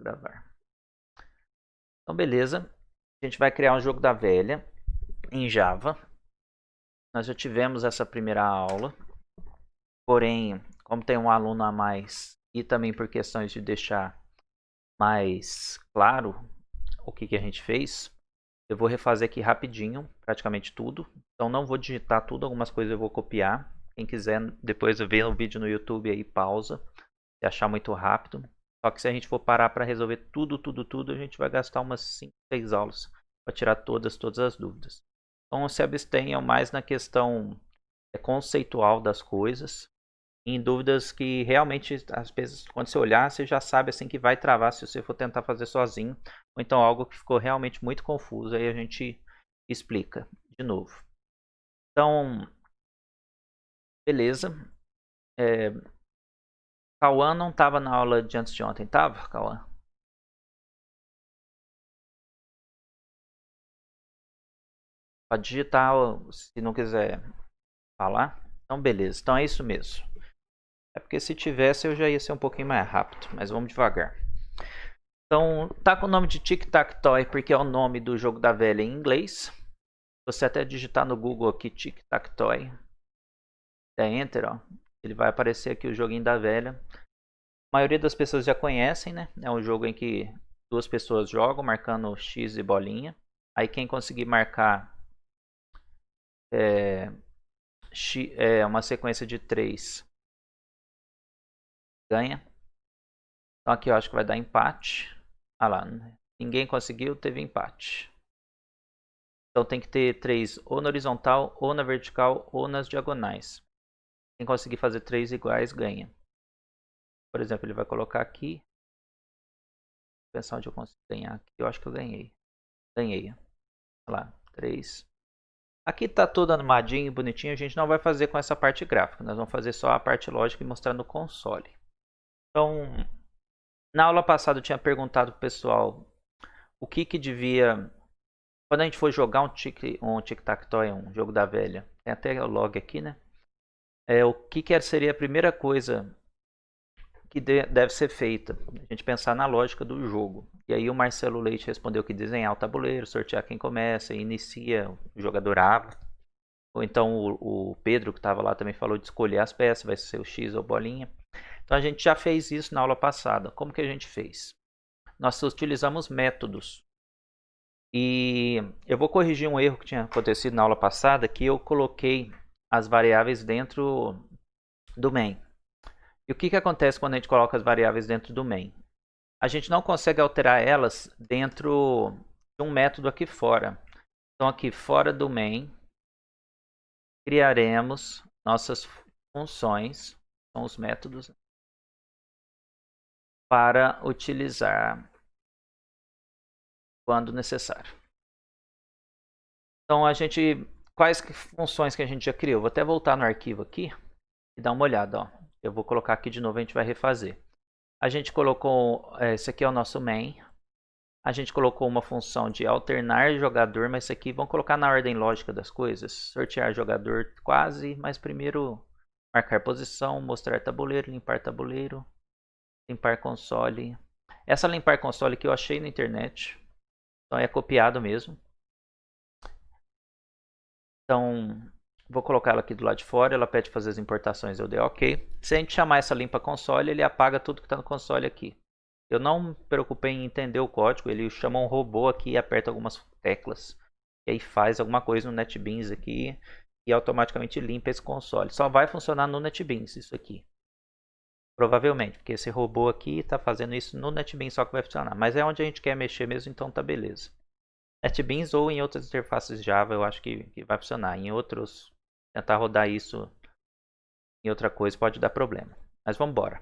gravar. Então, beleza. A gente vai criar um jogo da velha em Java. Nós já tivemos essa primeira aula. Porém, como tem um aluno a mais e também por questões de deixar mais claro o que a gente fez, eu vou refazer aqui rapidinho, praticamente tudo. Então não vou digitar tudo, algumas coisas eu vou copiar. Quem quiser depois ver o vídeo no YouTube aí, pausa, se achar muito rápido. Só que se a gente for parar para resolver tudo, a gente vai gastar umas 5, 6 aulas para tirar todas as dúvidas. Então se abstenham mais na questão conceitual das coisas, em dúvidas que realmente, às vezes, quando você olhar, você já sabe assim que vai travar se você for tentar fazer sozinho, ou então algo que ficou realmente muito confuso, aí a gente explica de novo. Então, beleza. Cauã não estava na aula de antes de ontem, estava, Cauã? Pode digitar se não quiser falar. Então, beleza. Então é isso mesmo. É porque se tivesse eu já ia ser um pouquinho mais rápido, mas vamos devagar. Então, tá com o nome de Tic Tac Toy porque é o nome do jogo da velha em inglês. Você até digitar no Google aqui Tic Tac Toy, der Enter, ó, ele vai aparecer aqui o joguinho da velha. A maioria das pessoas já conhecem, né? É um jogo em que duas pessoas jogam, marcando X e bolinha. Aí quem conseguir marcar uma sequência de 3 ganha. Então aqui eu acho que vai dar empate. Ah lá, ninguém conseguiu, teve empate. Então tem que ter 3 ou na horizontal, ou na vertical, ou nas diagonais. Quem conseguir fazer 3 iguais ganha. Por exemplo, ele vai colocar aqui. Vou pensar onde eu consigo ganhar aqui. Eu acho que eu ganhei. Ganhei. Olha lá, 3. Aqui está tudo animadinho, bonitinho. A gente não vai fazer com essa parte gráfica. Nós vamos fazer só a parte lógica e mostrar no console. Então, na aula passada eu tinha perguntado para o pessoal o que devia... Quando a gente for jogar um tic-tac-toe, um jogo da velha, tem até o log aqui, né? O que seria a primeira coisa que deve ser feita? A gente pensar na lógica do jogo. E aí o Marcelo Leite respondeu que desenhar o tabuleiro, sortear quem começa, inicia, o jogador A. Ou então o Pedro, que estava lá, também falou de escolher as peças, vai ser o X ou bolinha. Então a gente já fez isso na aula passada. Como que a gente fez? Nós utilizamos métodos. E eu vou corrigir um erro que tinha acontecido na aula passada, que eu coloquei as variáveis dentro do main. E o que acontece quando a gente coloca as variáveis dentro do main? A gente não consegue alterar elas dentro de um método aqui fora. Então aqui fora do main, criaremos nossas funções, são os métodos, para utilizar quando necessário. Então quais funções que a gente já criou? Vou até voltar no arquivo aqui e dar uma olhada. Ó. Eu vou colocar aqui de novo, a gente vai refazer. A gente colocou, esse aqui é o nosso main. A gente colocou uma função de alternar jogador, mas isso aqui vamos colocar na ordem lógica das coisas. Sortear jogador quase, mas primeiro marcar posição, mostrar tabuleiro, limpar tabuleiro, limpar console. Essa limpar console que eu achei na internet, então é copiado mesmo. Então vou colocar ela aqui do lado de fora, ela pede fazer as importações, eu dei ok. Se a gente chamar essa limpa console, ele apaga tudo que está no console aqui. Eu não me preocupei em entender o código, ele chama um robô aqui e aperta algumas teclas. E aí faz alguma coisa no NetBeans aqui e automaticamente limpa esse console. Só vai funcionar no NetBeans isso aqui. Provavelmente, porque esse robô aqui está fazendo isso no NetBeans só que vai funcionar. Mas é onde a gente quer mexer mesmo, então tá beleza. NetBeans ou em outras interfaces Java eu acho que vai funcionar. Em outros, tentar rodar isso em outra coisa pode dar problema. Mas vamos embora.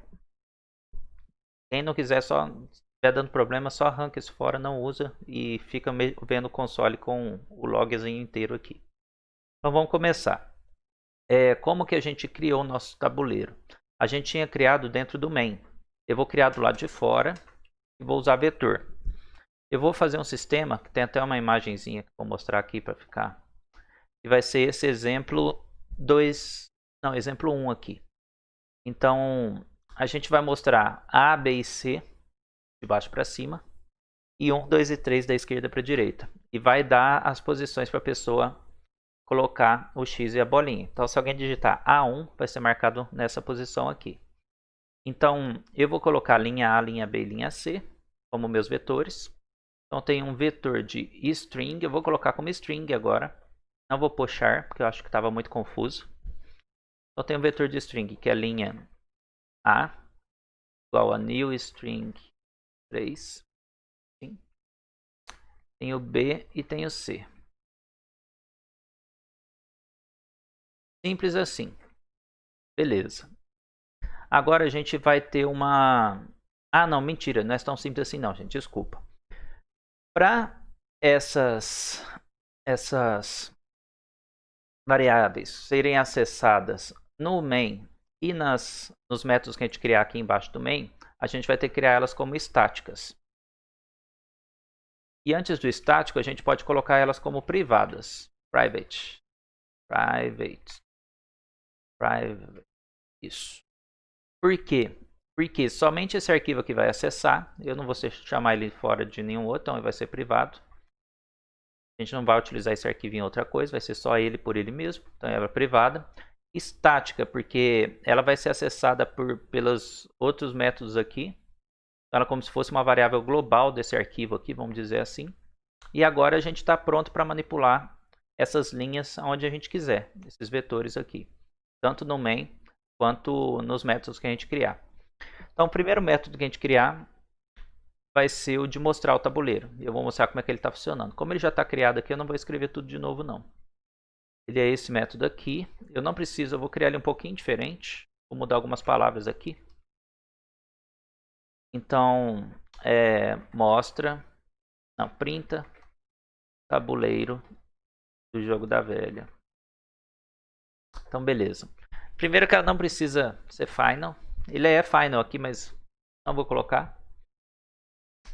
Quem não quiser, só estiver dando problema, só arranca isso fora, não usa e fica vendo o console com o logzinho inteiro aqui. Então vamos começar. Como que a gente criou o nosso tabuleiro? A gente tinha criado dentro do main. Eu vou criar do lado de fora e vou usar vetor. Eu vou fazer um sistema, que tem até uma imagenzinha que eu vou mostrar aqui para ficar. E vai ser esse exemplo 2, não, exemplo 1 aqui. Então, a gente vai mostrar A, B e C de baixo para cima. E 1, 2 e 3 da esquerda para a direita. E vai dar as posições para a pessoa colocar o X e a bolinha. Então, se alguém digitar A1, vai ser marcado nessa posição aqui. Então, eu vou colocar linha A, linha B e linha C como meus vetores. Então, tem um vetor de string, eu vou colocar como string agora. Não vou puxar, porque eu acho que estava muito confuso. Então, tem um vetor de string, que é a linha A, igual a new string 3. Sim. Tem o B e tem o C. Simples assim. Beleza. Agora a gente vai ter uma... Ah, não, mentira. Não é tão simples assim não, gente. Desculpa. Para essas variáveis serem acessadas no main e nos métodos que a gente criar aqui embaixo do main, a gente vai ter que criar elas como estáticas. E antes do estático, a gente pode colocar elas como privadas. Private. Isso. Por quê? Porque somente esse arquivo aqui vai acessar. Eu não vou chamar ele fora de nenhum outro, então ele vai ser privado. A gente não vai utilizar esse arquivo em outra coisa, vai ser só ele por ele mesmo. Então ela é privada. Estática, porque ela vai ser acessada pelos outros métodos aqui. Ela é como se fosse uma variável global desse arquivo aqui, vamos dizer assim. E agora a gente está pronto para manipular essas linhas onde a gente quiser, esses vetores aqui. Tanto no main quanto nos métodos que a gente criar. Então o primeiro método que a gente criar vai ser o de mostrar o tabuleiro. Eu vou mostrar como é que ele está funcionando. Como ele já está criado aqui, eu não vou escrever tudo de novo não. Ele é esse método aqui. Eu não preciso, eu vou criar ele um pouquinho diferente. Vou mudar algumas palavras aqui. Então, printa tabuleiro do jogo da velha. Então, beleza. Primeiro que ela não precisa ser final. Ele é final aqui, mas não vou colocar.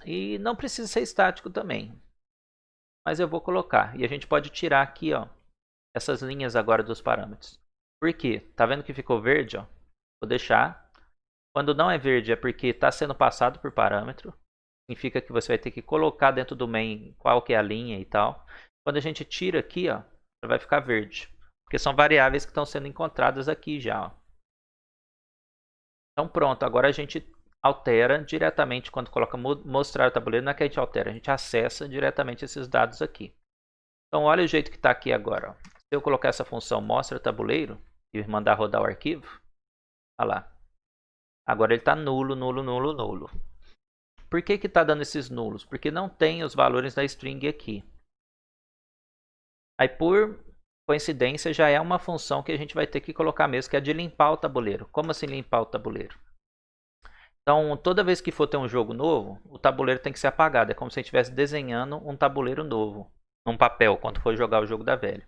E não precisa ser estático também. Mas eu vou colocar. E a gente pode tirar aqui, ó, essas linhas agora dos parâmetros. Por quê? Tá vendo que ficou verde, ó? Vou deixar. Quando não é verde é porque está sendo passado por parâmetro. Significa que você vai ter que colocar dentro do main qual que é a linha e tal. Quando a gente tira aqui, ó, vai ficar verde. Porque são variáveis que estão sendo encontradas aqui já, ó. Então pronto, agora a gente altera diretamente quando coloca mostrar o tabuleiro. Não é que a gente altera, a gente acessa diretamente esses dados aqui. Então olha o jeito que está aqui agora, ó. Se eu colocar essa função mostra o tabuleiro e mandar rodar o arquivo, olha lá. Agora ele está nulo, nulo, nulo, nulo. Por que está dando esses nulos? Porque não tem os valores da string aqui. Aí por coincidência já é uma função que a gente vai ter que colocar mesmo, que é de limpar o tabuleiro. Como assim limpar o tabuleiro? Então toda vez que for ter um jogo novo, o tabuleiro tem que ser apagado. É como se a gente estivesse desenhando um tabuleiro novo, num papel, quando for jogar o jogo da velha.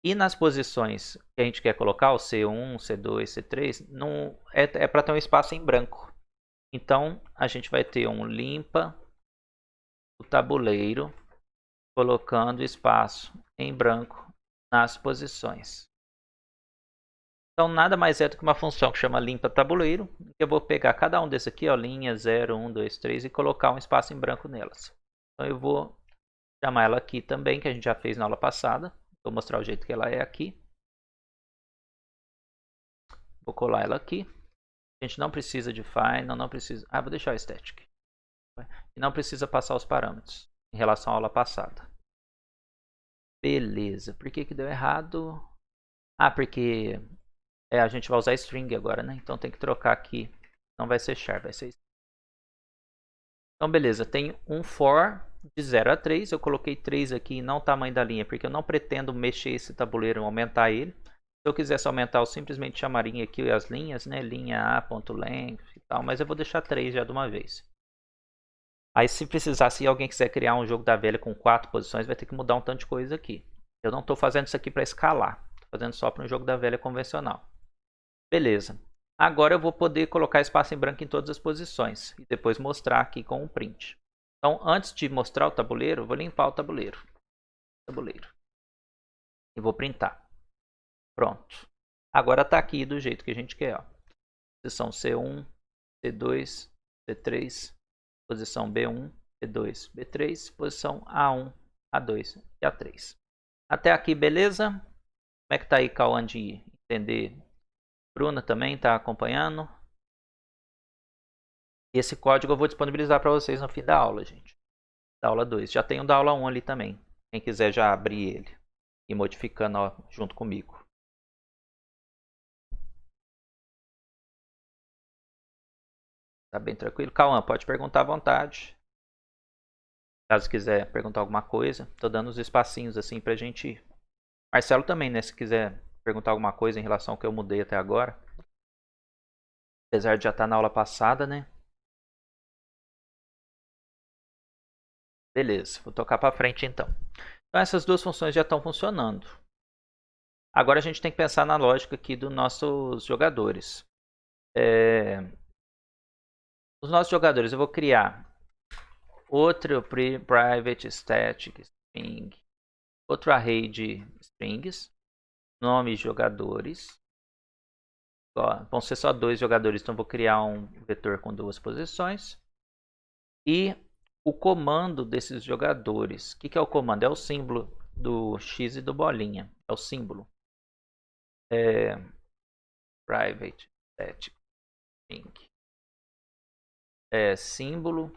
E nas posições que a gente quer colocar, o C1, C2, C3, não, é para ter um espaço em branco. Então, a gente vai ter um limpa o tabuleiro, colocando espaço em branco nas posições. Então, nada mais é do que uma função que chama limpa tabuleiro. Eu vou pegar cada um desses aqui, ó, linha 0, 1, 2, 3, e colocar um espaço em branco nelas. Então, eu vou chamar ela aqui também, que a gente já fez na aula passada. Vou mostrar o jeito que ela é aqui. Vou colar ela aqui. A gente não precisa de final, não precisa... vou deixar o static. E não precisa passar os parâmetros em relação à aula passada. Beleza. Por que deu errado? Porque a gente vai usar string agora, né? Então tem que trocar aqui. Não vai ser char, vai ser string. Então beleza. Tem um for de 0 a 3. Eu coloquei 3 aqui, não o tamanho da linha, porque eu não pretendo mexer esse tabuleiro, aumentar ele. Se eu quisesse aumentar, eu simplesmente chamaria aqui as linhas, né? Linha A.length e tal. Mas eu vou deixar 3 já de uma vez. Aí se precisar, se alguém quiser criar um jogo da velha com 4 posições, vai ter que mudar um tanto de coisa aqui. Eu não estou fazendo isso aqui para escalar. Estou fazendo só para um jogo da velha convencional. Beleza. Agora eu vou poder colocar espaço em branco em todas as posições. E depois mostrar aqui com um print. Então, antes de mostrar o tabuleiro, eu vou limpar o tabuleiro. E vou printar. Pronto. Agora está aqui do jeito que a gente quer. Ó. Posição C1, C2, C3, posição B1, B2, B3, posição A1, A2 e A3. Até aqui, beleza? Como é que tá aí, Cauã, de entender? Bruna também está acompanhando. Esse código eu vou disponibilizar para vocês no fim da aula, gente. Da aula 2. Já tem o da aula 1 ali também. Quem quiser já abrir ele e modificando ó, junto comigo. Tá bem tranquilo? Cauã, pode perguntar à vontade. Caso quiser perguntar alguma coisa. Tô dando os espacinhos assim pra gente ir. Marcelo também, né? Se quiser perguntar alguma coisa em relação ao que eu mudei até agora. Apesar de já estar na aula passada, né? Beleza, vou tocar para frente então. Então essas duas funções já estão funcionando. Agora a gente tem que pensar na lógica aqui dos nossos jogadores. Os nossos jogadores, eu vou criar outro private static string, outro array de strings, nome jogadores. Ó, vão ser só 2 jogadores, então vou criar um vetor com 2 posições. E o comando desses jogadores. O que é o comando? É o símbolo do X e do bolinha. É o símbolo. Private static string. Símbolo.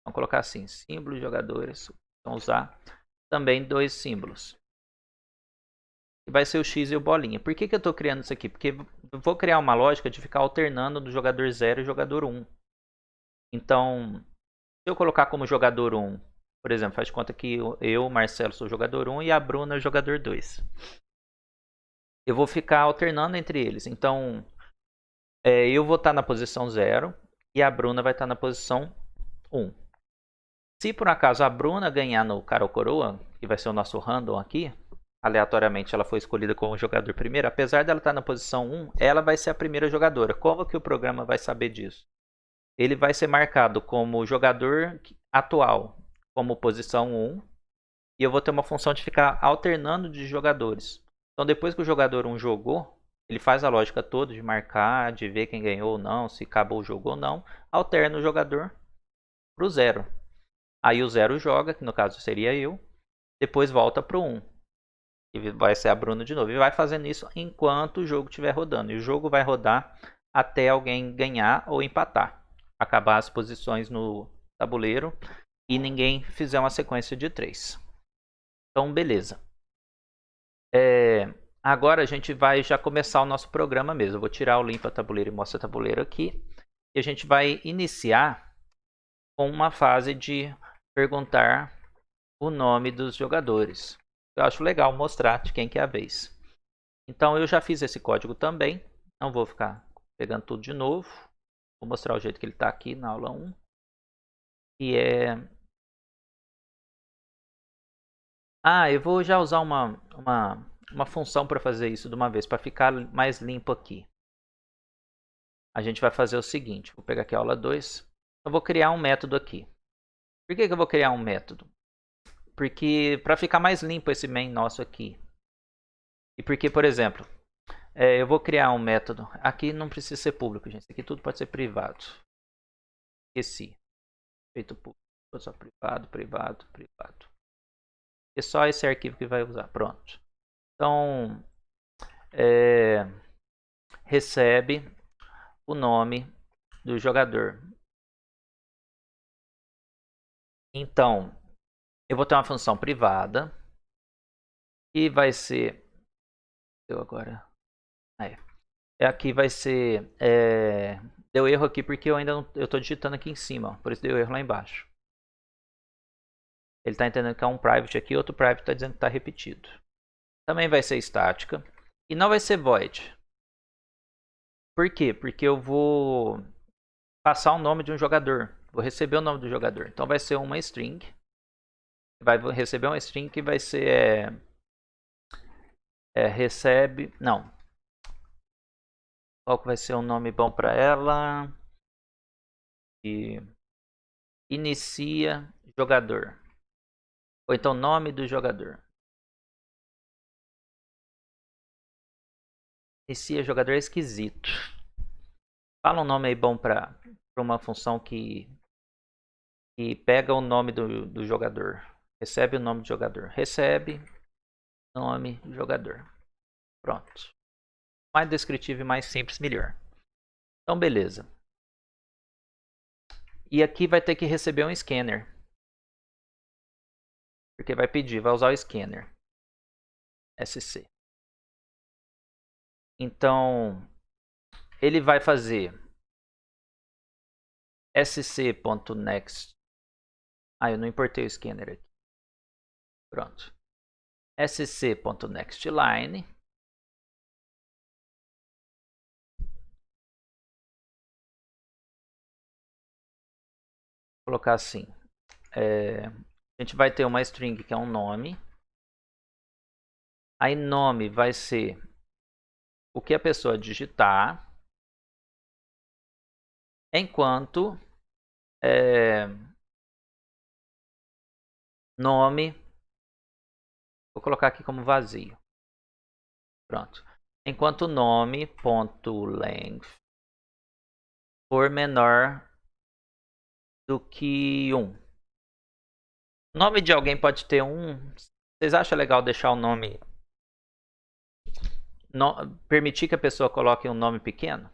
Vamos colocar assim. Símbolo jogadores. Vamos usar também 2 símbolos. Que vai ser o X e o bolinha. Por que eu estou criando isso aqui? Porque eu vou criar uma lógica de ficar alternando do jogador 0 e jogador 1. Então, se eu colocar como jogador 1, por exemplo, faz de conta que eu, Marcelo, sou jogador 1 e a Bruna é jogador 2. Eu vou ficar alternando entre eles. Então, eu vou estar na posição 0 e a Bruna vai estar na posição 1. Se por acaso a Bruna ganhar no cara ou coroa, que vai ser o nosso random aqui, aleatoriamente ela foi escolhida como jogador primeiro, apesar dela estar na posição 1, ela vai ser a primeira jogadora. Como que o programa vai saber disso? Ele vai ser marcado como jogador atual, como posição 1, e eu vou ter uma função de ficar alternando de jogadores. Então depois que o jogador 1 jogou, ele faz a lógica toda de marcar, de ver quem ganhou ou não, se acabou o jogo ou não, alterna o jogador para o 0. Aí o 0 joga, que no caso seria eu, depois volta para o 1. E vai ser a Bruna de novo. E vai fazendo isso enquanto o jogo estiver rodando. E o jogo vai rodar até alguém ganhar ou empatar. Acabar as posições no tabuleiro e ninguém fizer uma sequência de 3. Então, beleza. Agora a gente vai já começar o nosso programa mesmo. Eu vou tirar o limpa tabuleiro e mostra tabuleiro aqui. E a gente vai iniciar com uma fase de perguntar o nome dos jogadores. Eu acho legal mostrar de quem que é a vez. Então eu já fiz esse código também. Não vou ficar pegando tudo de novo. Vou mostrar o jeito que ele está aqui na aula 1. E eu vou já usar uma função para fazer isso de uma vez, para ficar mais limpo aqui. A gente vai fazer o seguinte. Vou pegar aqui a aula 2. Eu vou criar um método aqui. Por que eu vou criar um método? Porque para ficar mais limpo esse main nosso aqui. E porque, por exemplo, eu vou criar um método. Aqui não precisa ser público, gente. Aqui tudo pode ser privado. Esqueci. Feito público. Só privado, privado, privado. É só esse arquivo que vai usar. Pronto. Então, recebe o nome do jogador. Então, eu vou ter uma função privada. Que vai ser... Deu agora... Aqui vai ser... Deu erro aqui porque eu ainda não... Eu estou digitando aqui em cima. Ó, por isso deu erro lá embaixo. Ele está entendendo que é um private aqui. Outro private está dizendo que está repetido. Também vai ser estática. E não vai ser void. Por quê? Porque eu vou passar o nome de um jogador. Vou receber o nome do jogador. Então vai ser uma string. Vai receber uma string que vai ser... recebe... Não. Qual que vai ser um nome bom para ela? E inicia jogador. Ou então nome do jogador. Inicia jogador é esquisito. Fala um nome aí bom para uma função que e pega o nome do jogador. Recebe o nome do jogador. Recebe nome do jogador. Pronto. Mais descritivo e mais simples, melhor. Então, beleza. E aqui vai ter que receber um scanner. Porque vai pedir, vai usar o scanner. SC. Então, ele vai fazer sc.next. Eu não importei o scanner aqui. Pronto. sc.nextLine. Vou colocar assim. A gente vai ter uma string que é um nome. Aí nome vai ser o que a pessoa digitar. Enquanto nome, vou colocar aqui como vazio. Pronto. Enquanto nome.length for menor do que 1. O nome de alguém pode ter 1. Vocês acham legal deixar o nome... permitir que a pessoa coloque um nome pequeno?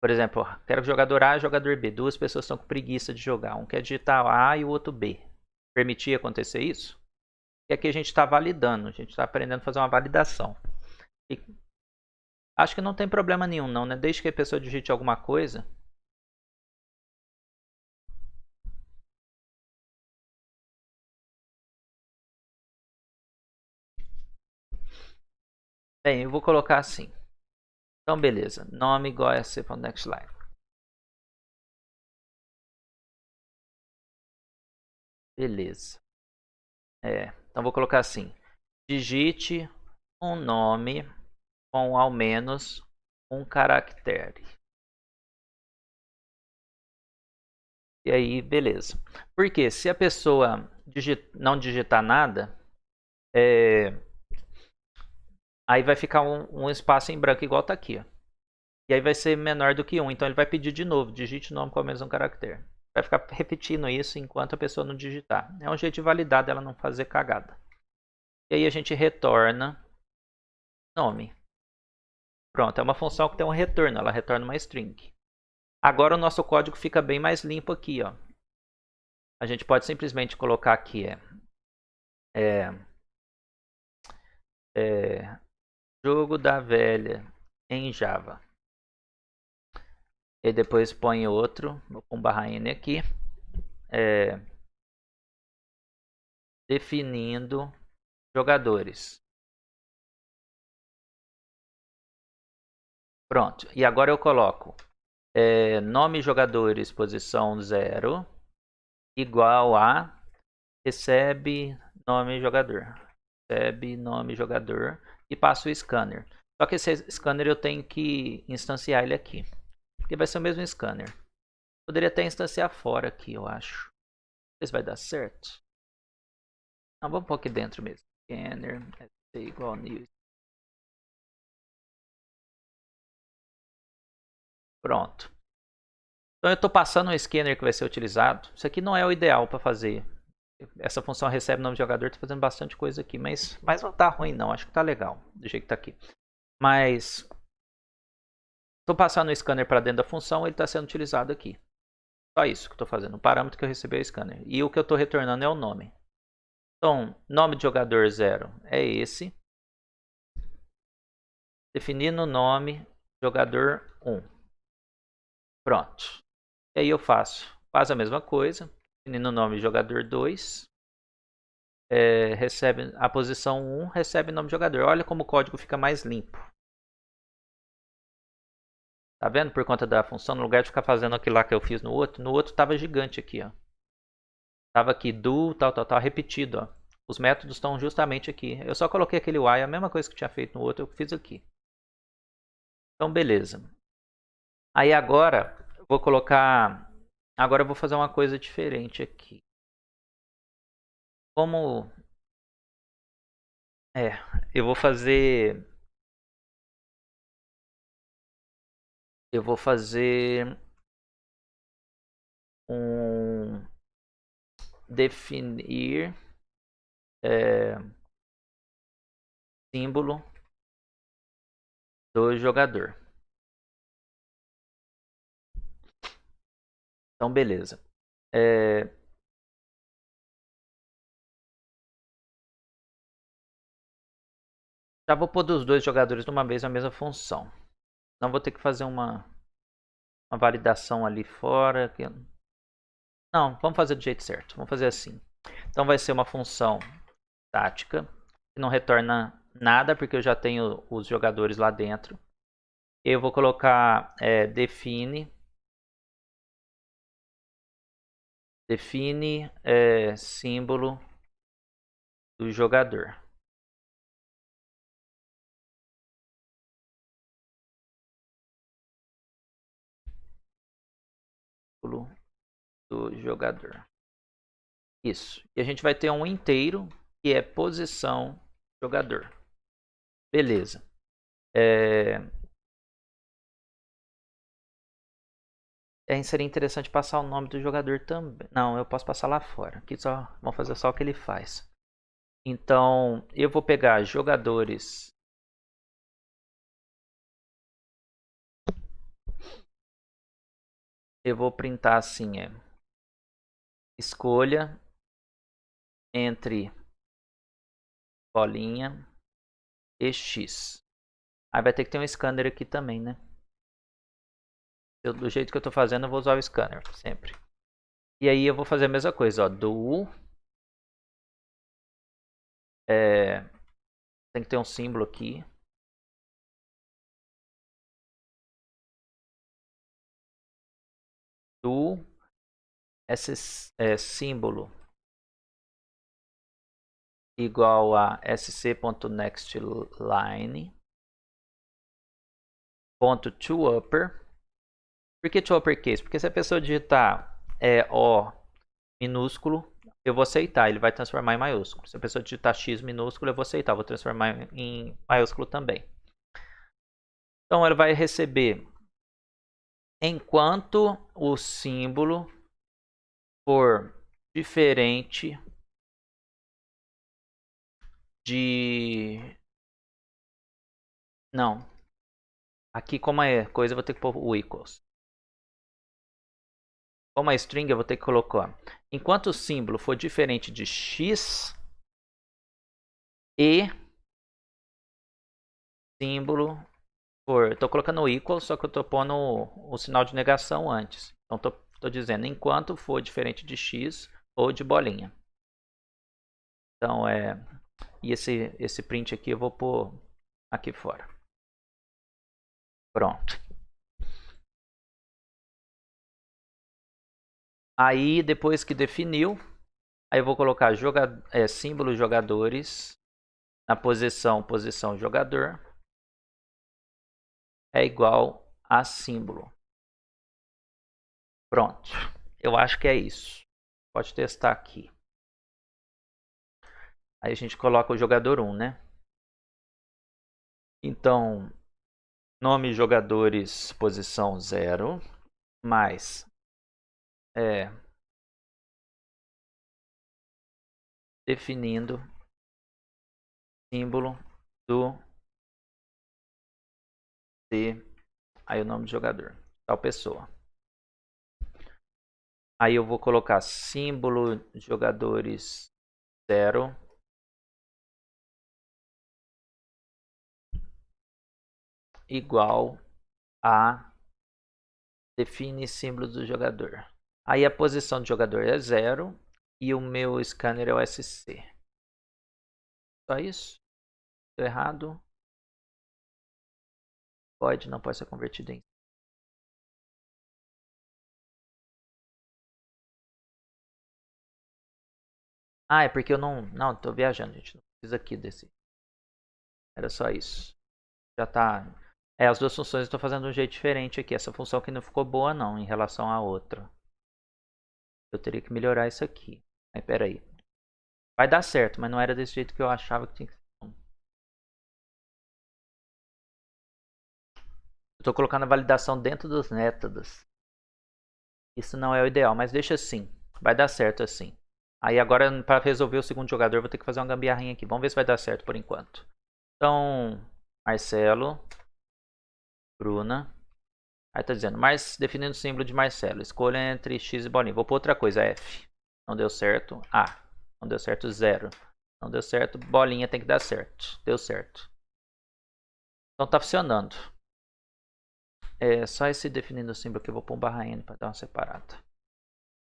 Por exemplo, quero jogador A e jogador B. Duas pessoas estão com preguiça de jogar. Um quer digitar A e o outro B. Permitir acontecer isso? E aqui a gente está validando. A gente está aprendendo a fazer uma validação. E acho que não tem problema nenhum não, né? Desde que a pessoa digite alguma coisa. Bem, eu vou colocar assim. Então, beleza. Nome igual a sc.nextLine. Beleza. Então, vou colocar assim. Digite um nome com ao menos um caractere. E aí, beleza. Porque se a pessoa não digitar nada, aí vai ficar um espaço em branco igual tá aqui. Ó. E aí vai ser menor do que 1. Então ele vai pedir de novo. Digite o nome com ao menos um caractere. Vai ficar repetindo isso enquanto a pessoa não digitar. É um jeito de validar dela não fazer cagada. E aí a gente retorna nome. Pronto, é uma função que tem um retorno. Ela retorna uma string. Agora o nosso código fica bem mais limpo aqui. Ó. A gente pode simplesmente colocar aqui jogo da velha em Java. E depois põe outro, vou pôr um /n aqui, definindo jogadores. Pronto, e agora eu coloco nome jogadores posição 0 igual a recebe nome jogador. Recebe nome jogador e passo o scanner. Só que esse scanner eu tenho que instanciar ele aqui. Porque vai ser o mesmo scanner. Poderia até instanciar fora aqui, eu acho. Não sei se vai dar certo. Não, vamos pôr aqui dentro mesmo. Scanner é igual a new. Pronto. Então eu estou passando um scanner que vai ser utilizado. Isso aqui não é o ideal para fazer. Essa função recebe nome de jogador. Estou fazendo bastante coisa aqui. Mas não está ruim não. Acho que está legal. Do jeito que está aqui. Mas estou passando o scanner para dentro da função. Ele está sendo utilizado aqui. Só isso que estou fazendo. O parâmetro que eu recebi é o scanner. E o que eu estou retornando é o nome. Então, nome de jogador 0 é esse. Definindo o nome jogador 1. Pronto. E aí eu faço quase a mesma coisa. Definindo o nome jogador 2. Recebe a posição 1, recebe o nome do jogador. Olha como o código fica mais limpo. Tá vendo? Por conta da função, no lugar de ficar fazendo aquilo lá que eu fiz no outro tava gigante aqui, ó. Tava aqui do, tal, repetido, ó. Os métodos estão justamente aqui. Eu só coloquei aquele while, a mesma coisa que eu tinha feito no outro, eu fiz aqui. Então, beleza. Aí agora, eu vou colocar... Agora eu vou fazer uma coisa diferente aqui. Como... eu vou fazer... definir símbolo do jogador. Então, beleza. Já vou pôr dos dois jogadores de uma vez a mesma função. Não vou ter que fazer uma validação ali fora. Não, vamos fazer do jeito certo. Vamos fazer assim. Então vai ser uma função estática, que não retorna nada, porque eu já tenho os jogadores lá dentro. Eu vou colocar define símbolo do jogador. Símbolo do jogador. Isso. E a gente vai ter um inteiro que é posição jogador. Beleza. Seria interessante passar o nome do jogador também. Não, eu posso passar lá fora. Aqui só vamos fazer só o que ele faz. Então, eu vou pegar jogadores. Eu vou printar assim, escolha entre bolinha e X. Aí vai ter que ter um scanner aqui também, né? Do jeito que eu tô fazendo, eu vou usar o scanner sempre. E aí eu vou fazer a mesma coisa, ó, do tem que ter um símbolo aqui. Do esse símbolo igual a sc.nextLine ponto toUpper. Por que toUpperCase? Porque se a pessoa digitar O minúsculo, eu vou aceitar, ele vai transformar em maiúsculo. Se a pessoa digitar X minúsculo, eu vou aceitar, vou transformar em maiúsculo também. Então, ela vai receber enquanto o símbolo for diferente de... Não. Aqui, como é coisa, eu vou ter que pôr o equals. Como é string, eu vou ter que colocar. Enquanto o símbolo for diferente de x e símbolo for... Estou colocando o equal, só que eu estou pondo o sinal de negação antes. Então, estou dizendo enquanto for diferente de x ou de bolinha. Então, e esse print aqui eu vou pôr aqui fora. Pronto. Aí, depois que definiu, aí eu vou colocar símbolo jogadores na posição jogador é igual a símbolo. Pronto. Eu acho que é isso. Pode testar aqui. Aí a gente coloca o jogador 1, né? Então, nome jogadores, posição 0, mais definindo símbolo do aí o nome do jogador, tal pessoa. Aí eu vou colocar símbolo jogadores 0 igual a define símbolo do jogador. Aí a posição do jogador é 0 e o meu scanner é o SC. Só isso? Estou errado? Não pode ser convertido em. Ah, é porque eu não... Não, tô viajando, gente. Não fiz aqui desse. Era só isso. Já tá... as duas funções eu estou fazendo de um jeito diferente aqui. Essa função aqui não ficou boa não, em relação à outra. Eu teria que melhorar isso aqui. Aí, peraí. Vai dar certo, mas não era desse jeito que eu achava que tinha que ser. Eu estou colocando a validação dentro dos métodos. Isso não é o ideal, mas deixa assim. Vai dar certo assim. Aí agora, para resolver o segundo jogador, eu vou ter que fazer uma gambiarrinha aqui. Vamos ver se vai dar certo por enquanto. Então, Marcelo, Bruna. Aí tá dizendo, definindo o símbolo de Marcelo. Escolha entre X e bolinha. Vou pôr outra coisa, F. Não deu certo. A. Não deu certo, 0. Não deu certo, bolinha tem que dar certo. Deu certo. Então tá funcionando. É só esse definindo o símbolo que eu vou pôr um barra N para dar uma separada.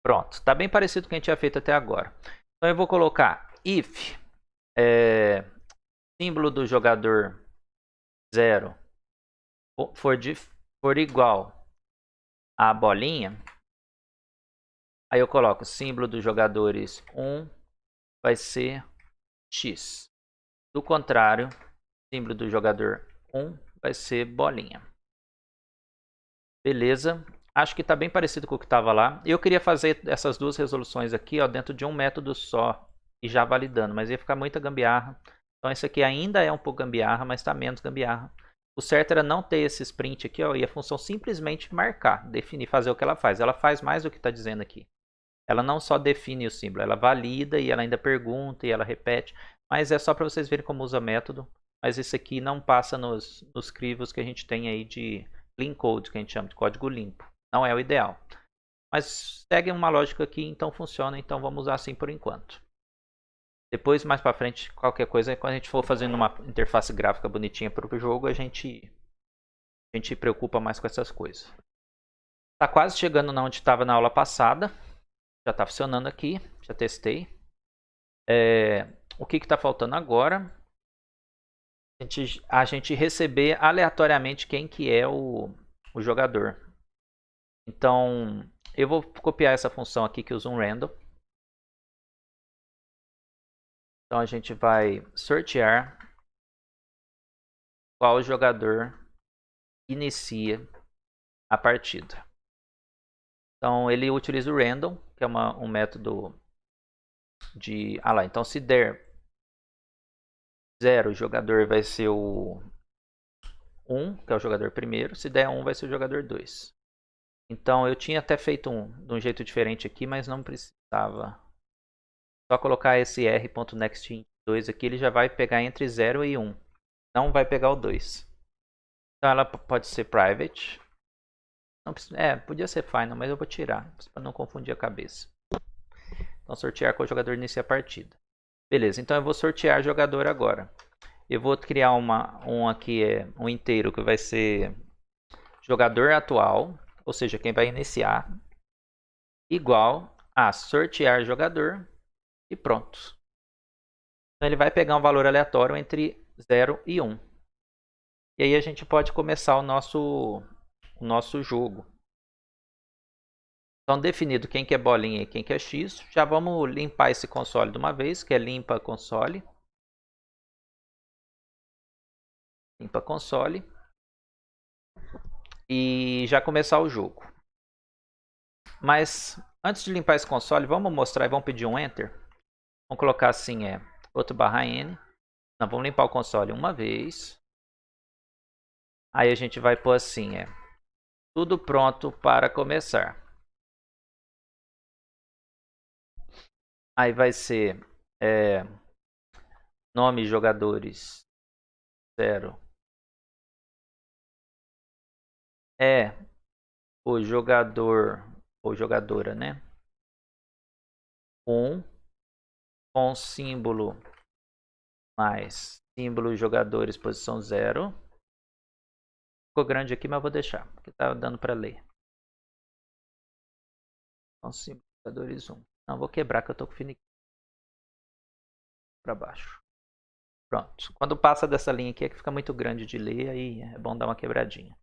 Pronto, tá bem parecido com o que a gente tinha feito até agora. Então eu vou colocar if símbolo do jogador 0 for igual a bolinha. Aí eu coloco símbolo dos jogadores 1 vai ser X. Do contrário, símbolo do jogador 1 vai ser bolinha. Beleza. Acho que está bem parecido com o que estava lá. Eu queria fazer essas duas resoluções aqui ó, dentro de um método só e já validando, mas ia ficar muita gambiarra. Então isso aqui ainda é um pouco gambiarra, mas está menos gambiarra. O certo era não ter esse sprint aqui ó, e a função simplesmente marcar, definir, fazer o que ela faz. Ela faz mais do que está dizendo aqui. Ela não só define o símbolo, ela valida e ela ainda pergunta e ela repete. Mas é só para vocês verem como usa método. Mas esse aqui não passa nos crivos que a gente tem aí de clean code, que a gente chama de código limpo. Não é o ideal. Mas segue uma lógica aqui, então funciona. Então vamos usar assim por enquanto. Depois, mais para frente, qualquer coisa, quando a gente for fazendo uma interface gráfica bonitinha para o jogo, a gente se preocupa mais com essas coisas. Está quase chegando na onde estava na aula passada. Já está funcionando aqui. Já testei. O que está faltando agora? A gente receber aleatoriamente quem que é o jogador. Então, eu vou copiar essa função aqui que usa um random. Então, a gente vai sortear qual jogador inicia a partida. Então, ele utiliza o random, que é um método de... Ah lá, então se der 0, o jogador vai ser o 1, que é o jogador primeiro. Se der 1, vai ser o jogador 2. Então, eu tinha até feito de um jeito diferente aqui, mas não precisava. Só colocar esse r.nextInt2 aqui, ele já vai pegar entre 0 e 1. Não vai pegar o 2. Então, ela pode ser private. Não precisa, podia ser final, mas eu vou tirar, para não confundir a cabeça. Então, sortear qual jogador inicia a partida. Beleza, então eu vou sortear jogador agora. Eu vou criar um aqui, um inteiro, que vai ser jogador atual, ou seja, quem vai iniciar, igual a sortear jogador e pronto. Então ele vai pegar um valor aleatório entre 0 e 1. E aí a gente pode começar o nosso jogo. Então definido quem que é bolinha e quem que é X, já vamos limpar esse console de uma vez, que é limpa console. Limpa console. E já começar o jogo. Mas antes de limpar esse console, vamos mostrar e vamos pedir um Enter. Vamos colocar assim, outro barra N. Não, vamos limpar o console uma vez. Aí a gente vai pôr assim, tudo pronto para começar. Aí vai ser nome jogadores 0. O jogador ou jogadora, né? 1 com símbolo mais símbolo jogadores posição 0. Ficou grande aqui, mas vou deixar, porque tá dando para ler. Então, símbolo jogadores 1. Não, vou quebrar que eu tô com finiquito para baixo. Pronto. Quando passa dessa linha aqui é que fica muito grande de ler, aí é bom dar uma quebradinha.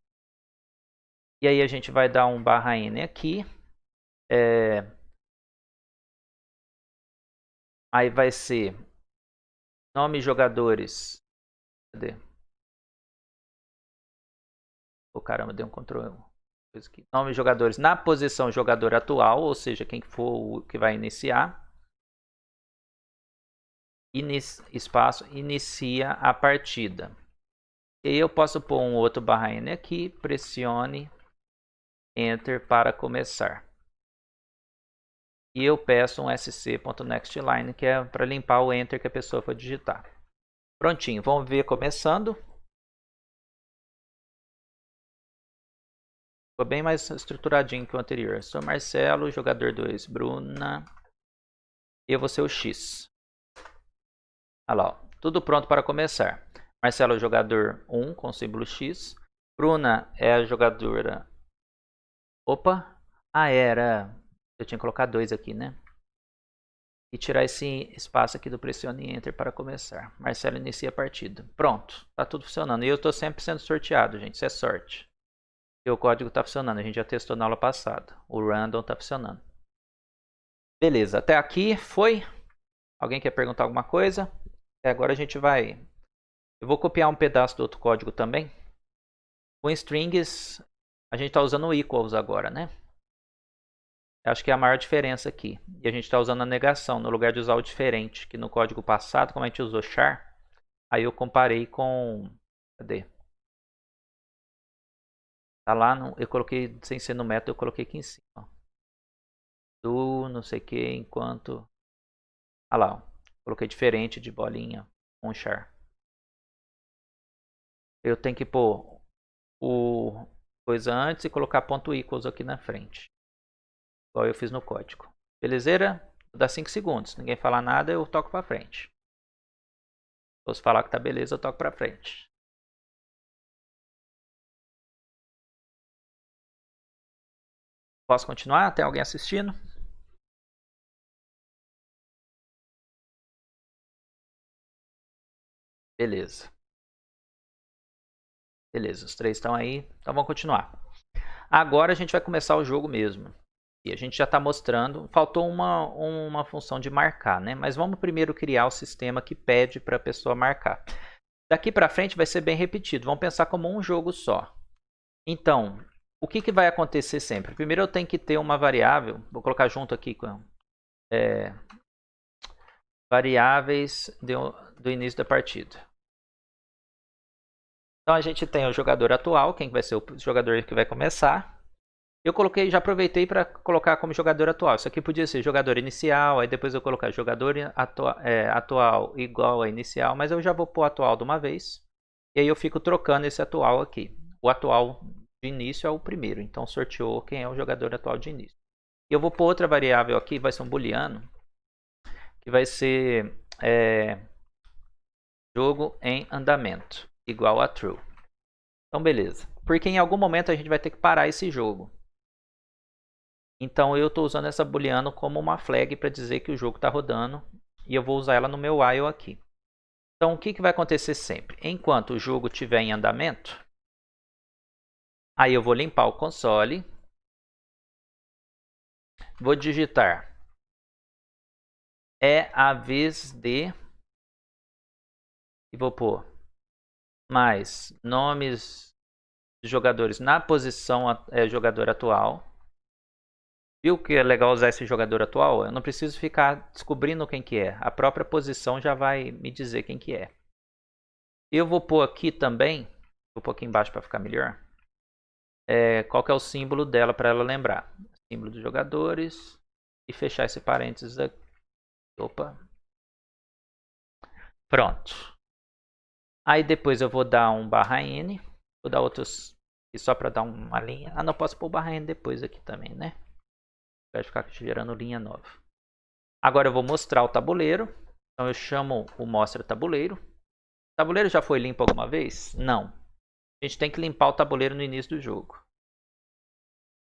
E aí a gente vai dar um barra N aqui. Aí vai ser nome jogadores. Cadê? Caramba, deu um Ctrl. Nome jogadores na posição jogador atual, ou seja, quem for o que vai iniciar. Espaço, inicia a partida. E eu posso pôr um outro barra N aqui, pressione Enter para começar. E eu peço um sc.nextLine, que é para limpar o enter que a pessoa for digitar. Prontinho, vamos ver começando. Ficou bem mais estruturadinho que o anterior. Sou Marcelo, jogador 2, Bruna. E eu vou ser o X. Olha lá, ó. Tudo pronto para começar. Marcelo, jogador 1, com símbolo X. Bruna é a jogadora... Opa! Ah, era... Eu tinha que colocar 2 aqui, né? E tirar esse espaço aqui do pressione Enter para começar. Marcelo inicia a partida. Pronto, tá tudo funcionando. E eu estou sempre sendo sorteado, gente. Isso é sorte. E o código está funcionando. A gente já testou na aula passada. O random está funcionando. Beleza, até aqui foi. Alguém quer perguntar alguma coisa? Agora a gente vai... Eu vou copiar um pedaço do outro código também. Com strings, a gente está usando o equals agora, né? Acho que é a maior diferença aqui. E a gente está usando a negação no lugar de usar o diferente. Que no código passado, como a gente usou char, aí eu comparei com... Cadê? Tá lá, no... eu coloquei, sem ser no método, eu coloquei aqui em cima. Do não sei o que, enquanto... Ah lá, ó. Coloquei diferente de bolinha com char. Eu tenho que pôr o coisa antes e colocar ponto equals aqui na frente. Igual eu fiz no código. Belezeira? Vou dar 5 segundos. Ninguém falar nada, eu toco para frente. Se fosse falar que tá beleza, eu toco para frente. Posso continuar? Tem alguém assistindo? Beleza. Beleza, os 3 estão aí. Então vamos continuar. Agora a gente vai começar o jogo mesmo. E a gente já está mostrando. Faltou uma função de marcar, né? Mas vamos primeiro criar o sistema que pede para a pessoa marcar. Daqui para frente vai ser bem repetido. Vamos pensar como um jogo só. Então, o que vai acontecer sempre? Primeiro eu tenho que ter uma variável. Vou colocar junto aqui com variáveis do início da partida. Então a gente tem o jogador atual, quem vai ser o jogador que vai começar. Eu coloquei, já aproveitei para colocar como jogador atual. Isso aqui podia ser jogador inicial, aí depois eu colocar jogador atual igual a inicial, mas eu já vou pôr atual de uma vez. E aí eu fico trocando esse atual aqui. O atual de início é o primeiro, então sorteou quem é o jogador atual de início. E eu vou pôr outra variável aqui, vai ser um booleano, que vai ser jogo em andamento, igual a true. Então beleza, porque em algum momento a gente vai ter que parar esse jogo. Então eu estou usando essa booleano como uma flag para dizer que o jogo está rodando e eu vou usar ela no meu while aqui. Então o que vai acontecer sempre? Enquanto o jogo estiver em andamento, aí eu vou limpar o console, vou digitar é a vez de e vou pôr mais nomes de jogadores na posição jogador atual. Viu que é legal usar esse jogador atual? Eu não preciso ficar descobrindo quem que é. A própria posição já vai me dizer quem que é. Eu vou pôr aqui também, vou pôr aqui embaixo para ficar melhor, qual que é o símbolo dela para ela lembrar. Símbolo dos jogadores e fechar esse parênteses aqui. Opa. Pronto. Aí depois eu vou dar um /n, vou dar outros só para dar uma linha. Ah, não posso pôr o /n depois aqui também, né? Vai ficar gerando linha nova. Agora eu vou mostrar o tabuleiro. Então eu chamo o mostra tabuleiro. O tabuleiro já foi limpo alguma vez? Não. A gente tem que limpar o tabuleiro no início do jogo.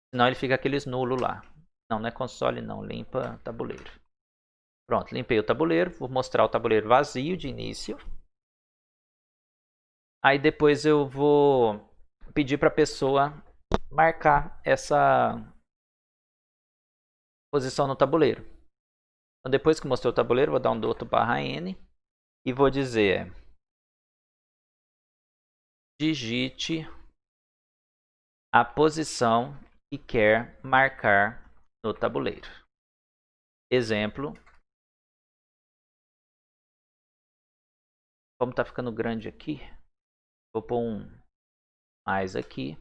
Senão ele fica aqueles nulos lá. Não, não é console não, limpa tabuleiro. Pronto, limpei o tabuleiro. Vou mostrar o tabuleiro vazio de início. Aí depois eu vou pedir para a pessoa marcar essa posição no tabuleiro. Então depois que mostrei o tabuleiro, vou dar um outro /n e vou dizer digite a posição que quer marcar no tabuleiro. Exemplo. Como está ficando grande aqui, vou pôr um mais aqui.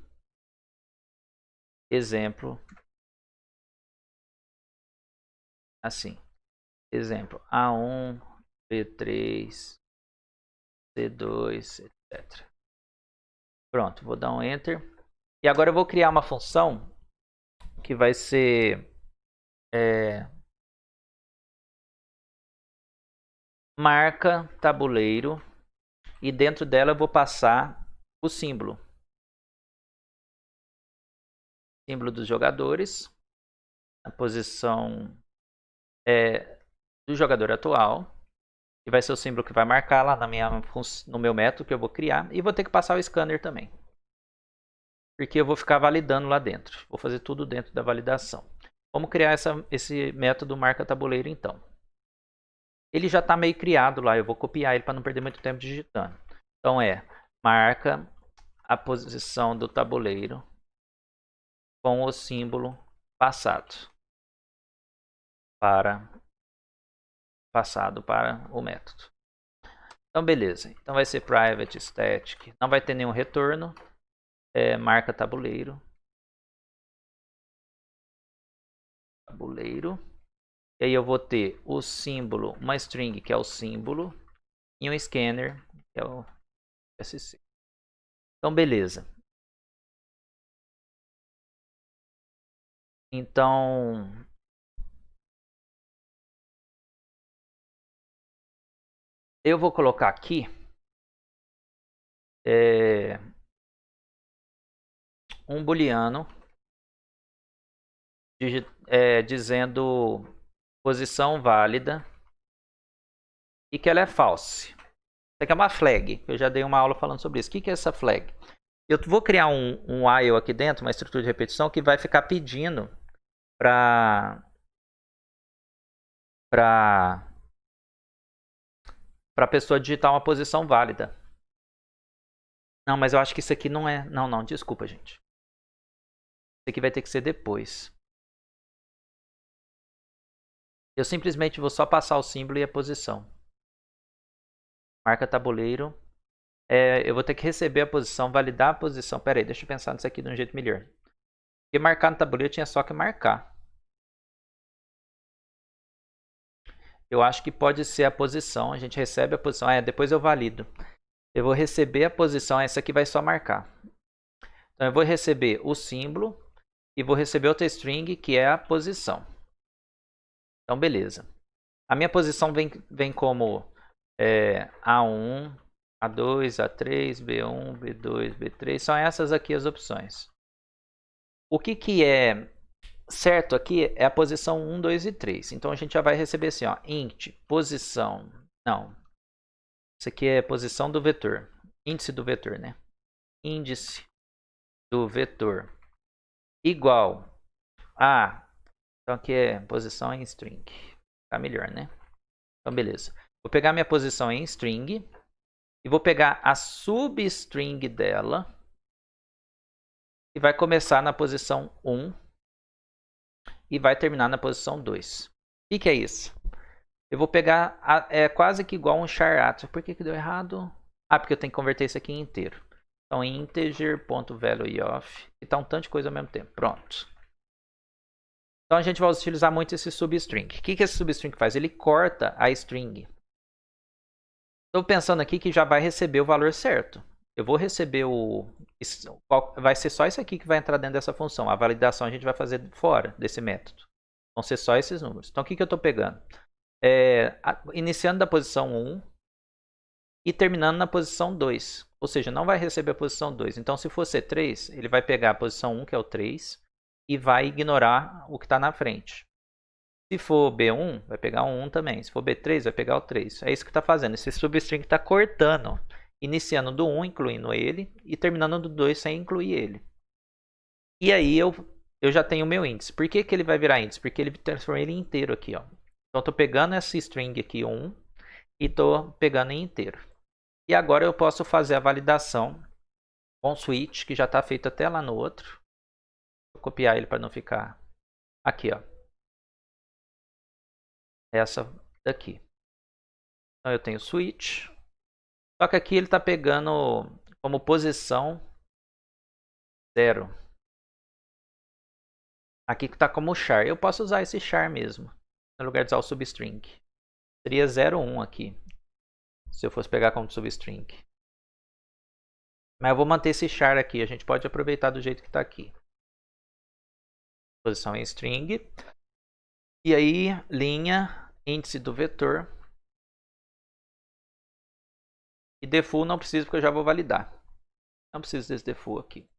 Exemplo. assim. Exemplo, A1, B3, C2, etc. Pronto, vou dar um Enter. E agora eu vou criar uma função que vai ser marca tabuleiro. E dentro dela eu vou passar o símbolo. Símbolo dos jogadores. A posição do jogador atual. Que vai ser o símbolo que vai marcar lá no meu método que eu vou criar. E vou ter que passar o scanner também. Porque eu vou ficar validando lá dentro. Vou fazer tudo dentro da validação. Vamos criar esse método marca tabuleiro então. Ele já está meio criado lá. Eu vou copiar ele para não perder muito tempo digitando. Então marca a posição do tabuleiro com o símbolo passado para o método. Então beleza. Então vai ser private static. Não vai ter nenhum retorno. Marca tabuleiro. E aí eu vou ter o símbolo, uma string que é o símbolo e um scanner que é o SC. Então beleza. Então eu vou colocar aqui um booleano dizendo posição válida e que ela é false. Isso aqui é uma flag. Eu já dei uma aula falando sobre isso. O que é essa flag? Eu vou criar um while aqui dentro, uma estrutura de repetição que vai ficar pedindo para a pessoa digitar uma posição válida. Não, mas eu acho que isso aqui não é... Não, desculpa, gente. Isso aqui vai ter que ser depois. Eu simplesmente vou só passar o símbolo e a posição. Marca tabuleiro. Eu vou ter que receber a posição, validar a posição. Pera aí, deixa eu pensar nisso aqui de um jeito melhor. Porque marcar no tabuleiro eu tinha só que marcar. Eu acho que pode ser a posição. A gente recebe a posição. Depois eu valido. Eu vou receber a posição. Essa aqui vai só marcar. Então eu vou receber o símbolo e vou receber outra string que é a posição. Então beleza. A minha posição vem como A1, A2, A3, B1, B2, B3. São essas aqui as opções. O que é certo aqui é a posição 1, 2 e 3. Então a gente já vai receber assim, ó, int posição. Não. Isso aqui é posição do vetor. Índice do vetor, né? Índice do vetor igual a... Então aqui é posição em string. Fica melhor, né? Então beleza. Vou pegar minha posição em string e vou pegar a substring dela e vai começar na posição 1 e vai terminar na posição 2. O que é isso? Eu vou pegar, quase que igual um char. Por que deu errado? Porque eu tenho que converter isso aqui em inteiro. Então integer.valueOf, e tá um tanto de coisa ao mesmo tempo. Pronto. Então a gente vai utilizar muito esse substring. O que esse substring faz? Ele corta a string. Estou pensando aqui que já vai receber o valor certo. Eu vou receber vai ser só isso aqui que vai entrar dentro dessa função. A validação a gente vai fazer fora desse método. Vão ser só esses números. Então o que eu estou pegando? Iniciando da posição 1 e terminando na posição 2. Ou seja, não vai receber a posição 2. Então se for C3, ele vai pegar a posição 1, que é o 3, e vai ignorar o que está na frente. Se for B1, vai pegar o 1 também. Se for B3, vai pegar o 3. É isso que está fazendo. Esse substring está cortando. Iniciando do 1, incluindo ele. E terminando do 2, sem incluir ele. E aí eu já tenho o meu índice. Por que ele vai virar índice? Porque ele transforma ele em inteiro aqui. Ó. Então eu estou pegando essa string aqui, 1. E estou pegando em inteiro. E agora eu posso fazer a validação com o switch, que já está feito até lá no outro. Vou copiar ele para não ficar aqui, ó. Essa daqui. Então eu tenho switch. Só que aqui ele está pegando como posição 0. Aqui que está como char. Eu posso usar esse char mesmo. no lugar de usar o substring. Seria 0,1 aqui, se eu fosse pegar como substring. Mas eu vou manter esse char aqui, a gente pode aproveitar do jeito que está aqui. Posição em string. E aí, linha, índice do vetor. E default não preciso porque eu já vou validar. Não preciso desse default aqui.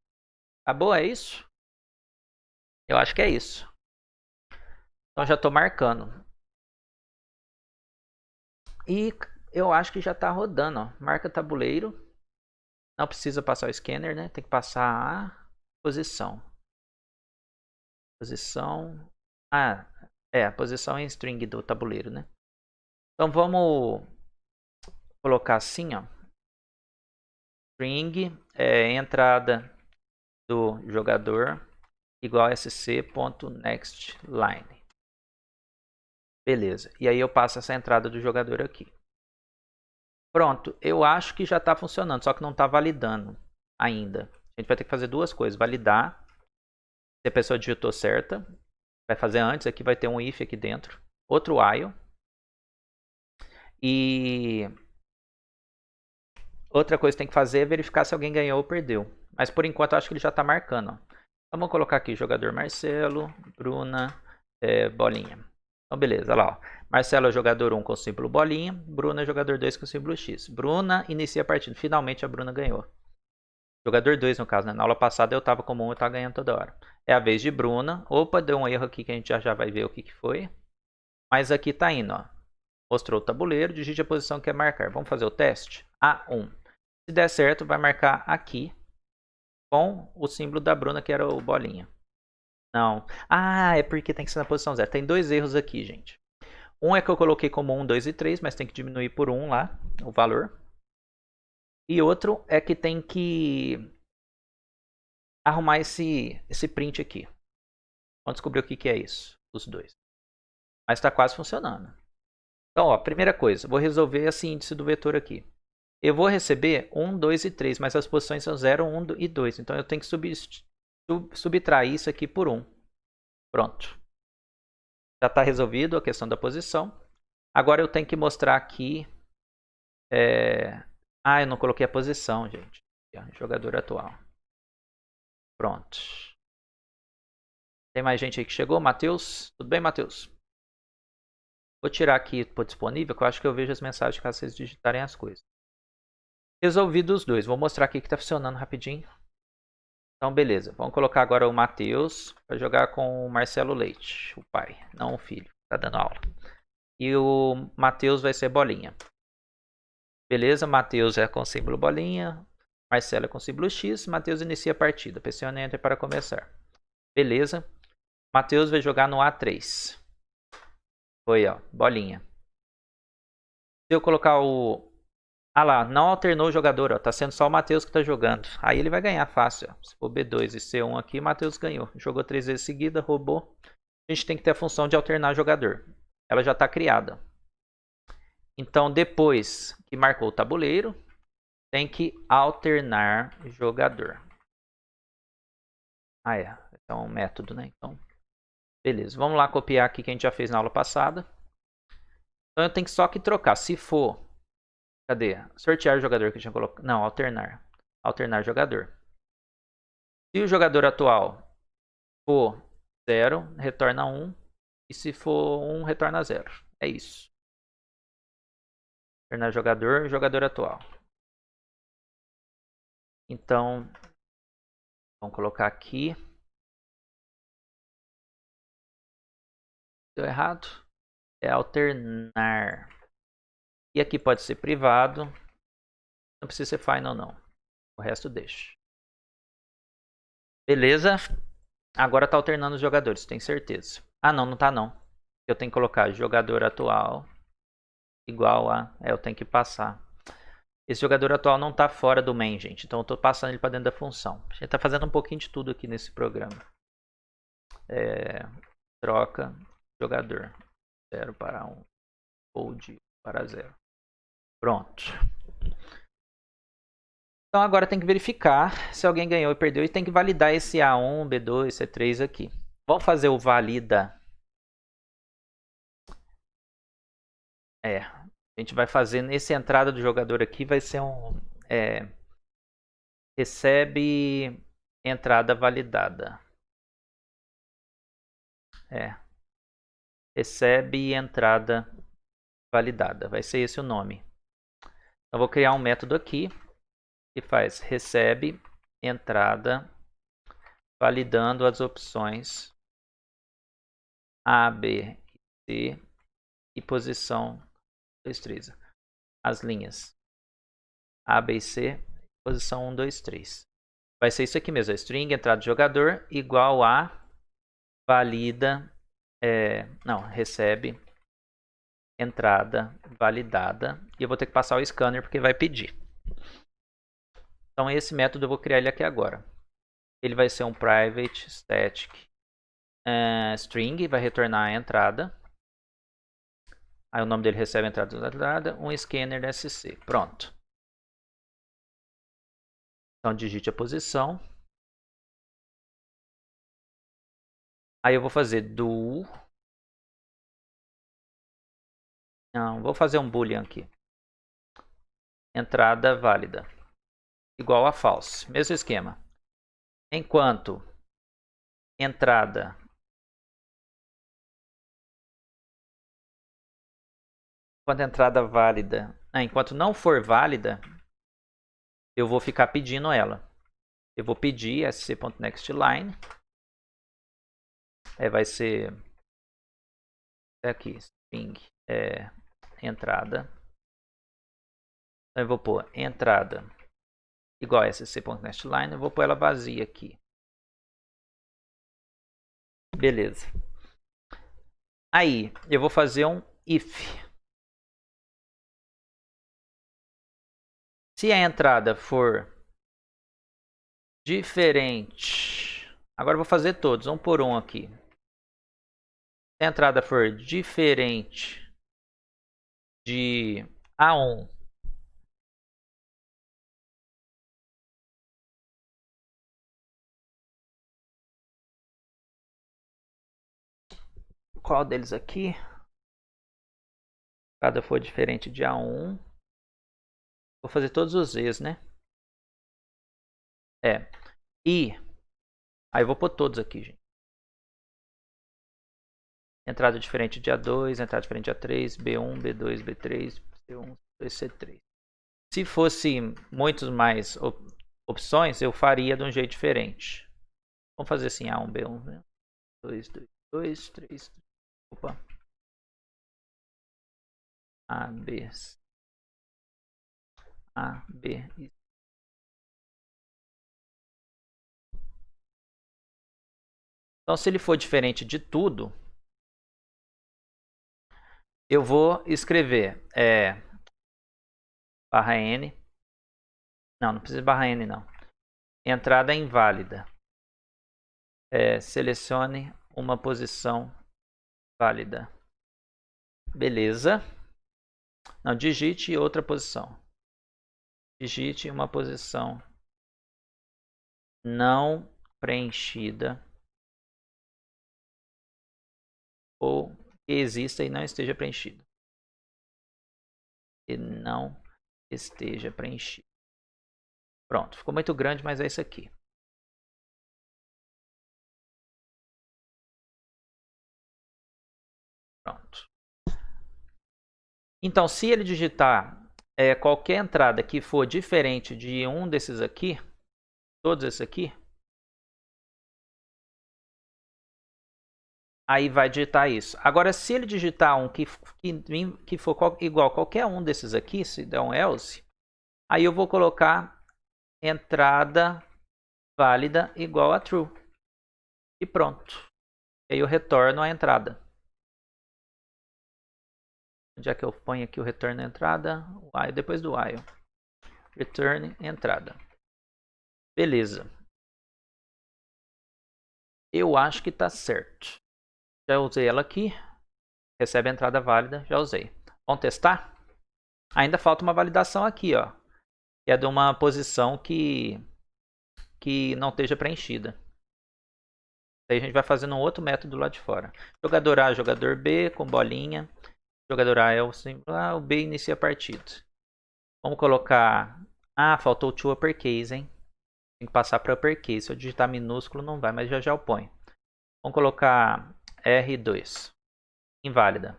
Acabou? É isso? Eu acho que é isso. Então já estou marcando. E eu acho que já está rodando. Ó. Marca tabuleiro. Não precisa passar o scanner, né? Tem que passar a posição. Posição. Ah, a posição em string do tabuleiro, né? Então vamos colocar assim, ó. String entrada do jogador igual sc.nextLine. Beleza. E aí eu passo essa entrada do jogador aqui. Pronto. Eu acho que já está funcionando, só que não está validando ainda. A gente vai ter que fazer duas coisas. Validar se a pessoa digitou certa. Vai fazer antes. Aqui vai ter um if aqui dentro. Outro while. E outra coisa que tem que fazer é verificar se alguém ganhou ou perdeu. Mas por enquanto eu acho que ele já está marcando. Ó. Então vamos colocar aqui jogador Marcelo, Bruna, bolinha. Então beleza, olha lá. Ó. Marcelo é jogador 1 com o símbolo bolinha, Bruna é jogador 2 com o símbolo X. Bruna inicia a partida. Finalmente a Bruna ganhou. Jogador 2 no caso, né? Na aula passada eu estava como 1 e estava ganhando toda hora. É a vez de Bruna. Opa, deu um erro aqui que a gente já vai ver o que foi. Mas aqui está indo, ó. Mostrou o tabuleiro, digite a posição que quer marcar. Vamos fazer o teste? A1. Se der certo, vai marcar aqui com o símbolo da Bruna, que era o bolinha. Não. Ah, é porque tem que ser na posição 0. Tem dois erros aqui, gente. Um é que eu coloquei como 1, 2 e 3, mas tem que diminuir por 1 lá, o valor. E outro é que tem que arrumar esse print aqui. Vamos descobrir o que é isso, os dois. Mas está quase funcionando. Então, ó, primeira coisa, vou resolver esse índice do vetor aqui. Eu vou receber 1, 2 e 3, mas as posições são 0, 1 e 2. Então, eu tenho que subtrair isso aqui por 1. Pronto. Já está resolvido a questão da posição. Agora eu tenho que mostrar aqui... Ah, eu não coloquei a posição, gente. Jogador atual. Pronto. Tem mais gente aí que chegou? Matheus? Tudo bem, Matheus? Vou tirar aqui para disponível, que eu acho que eu vejo as mensagens caso vocês digitarem as coisas. Resolvido os dois. Vou mostrar aqui que está funcionando rapidinho. Então, beleza. Vamos colocar agora o Matheus para jogar com o Marcelo Leite, o pai, não o filho. Está dando aula. E o Matheus vai ser bolinha. Beleza, Matheus é com símbolo bolinha. Marcelo é com símbolo X. Matheus inicia a partida. Pressione Enter para começar. Beleza. Matheus vai jogar no A3. Foi, ó. Bolinha. Se eu colocar o... Ah lá, não alternou o jogador, ó. Tá sendo só o Matheus que tá jogando. Aí ele vai ganhar fácil, ó. Se for B2 e C1 aqui, o Matheus ganhou. Jogou 3 vezes seguida, roubou. A gente tem que ter a função de alternar jogador. Ela já tá criada. Então, depois que marcou o tabuleiro, tem que alternar jogador. Ah, é. É um método, né? Então, beleza. Vamos lá copiar aqui que a gente já fez na aula passada. Então, eu tenho só que trocar. Se for... Cadê? Sortear o jogador que eu tinha colocado. Não, alternar. Alternar jogador. Se o jogador atual for 0, retorna 1. E se for 1, retorna 0. É isso. Alternar jogador, jogador atual. Então, vamos colocar aqui. Deu errado. É alternar. E aqui pode ser privado. Não precisa ser final, não. O resto deixa. Beleza. Agora está alternando os jogadores, tem certeza. Ah, não, não está não. Eu tenho que colocar jogador atual igual a... eu tenho que passar. Esse jogador atual não está fora do main, gente. Então eu estou passando ele para dentro da função. A gente está fazendo um pouquinho de tudo aqui nesse programa. Troca jogador. 0 para 1. Hold para 0. Pronto. Então agora tem que verificar se alguém ganhou e perdeu. E tem que validar esse A1, B2, C3 aqui. Vamos fazer o valida A gente vai fazer nesse entrada do jogador aqui, vai ser um... recebe entrada validada. Recebe entrada validada. Vai ser esse o nome. Então, vou criar um método aqui que faz recebe entrada validando as opções A, B e C e posição 2, 3. As linhas A, B e C, posição 1, 2, 3. Vai ser isso aqui mesmo, a string entrada do jogador igual a valida, recebe entrada validada. E eu vou ter que passar o scanner porque vai pedir. Então esse método eu vou criar ele aqui agora. Ele vai ser um private static string, vai retornar a entrada. Aí o nome dele recebe entrada validada, um scanner SC. Pronto. Então digite a posição. Aí eu vou fazer do... Não, vou fazer um boolean aqui. Entrada válida igual a false. Mesmo esquema. Enquanto entrada válida, enquanto não for válida, eu vou ficar pedindo ela. Eu vou pedir sc.nextLine. Vai ser aqui, string entrada. Então eu vou pôr entrada igual a sc.nextLine. Eu vou pôr ela vazia aqui. Beleza. Aí eu vou fazer um if. Se a entrada for diferente, agora eu vou fazer todos, um por um aqui. Se a entrada for diferente de A1, qual deles aqui? Cada for diferente de A1. Vou fazer todos os Z's, né? E aí eu vou pôr todos aqui, gente. Entrada diferente de A2, entrada diferente de A3, B1, B2, B3, C1, C2, C3. Se fosse muitos mais opções, eu faria de um jeito diferente. Vamos fazer assim, A1, B1, né? 2, 2, 2, 3. Opa. A, B, C. A, B e C. Então, se ele for diferente de tudo, eu vou escrever barra N. Não precisa de barra N, não. Entrada inválida. Selecione uma posição válida. Beleza. Não, digite outra posição. Digite uma posição não preenchida ou que exista e não esteja preenchida. E não esteja preenchida. Pronto, ficou muito grande, mas é isso aqui. Pronto. Então, se ele digitar qualquer entrada que for diferente de um desses aqui, todos esses aqui, aí vai digitar isso. Agora, se ele digitar um que for igual a qualquer um desses aqui, se der um else, aí eu vou colocar entrada válida igual a true. E pronto. Aí eu retorno a entrada. Onde é que eu ponho aqui o retorno à entrada? While, depois do while. Return entrada. Beleza. Eu acho que está certo. Já usei ela aqui. Recebe a entrada válida. Já usei. Vamos testar? Ainda falta uma validação aqui, ó. Que é de uma posição que não esteja preenchida. Aí a gente vai fazendo um outro método lá de fora. Jogador A, jogador B, com bolinha. Jogador A é o símbolo A, o B inicia a partida. Vamos colocar... Ah, faltou o to uppercase, hein? Tem que passar para uppercase. Se eu digitar minúsculo não vai, mas já já eu ponho. Vamos colocar R2. Inválida.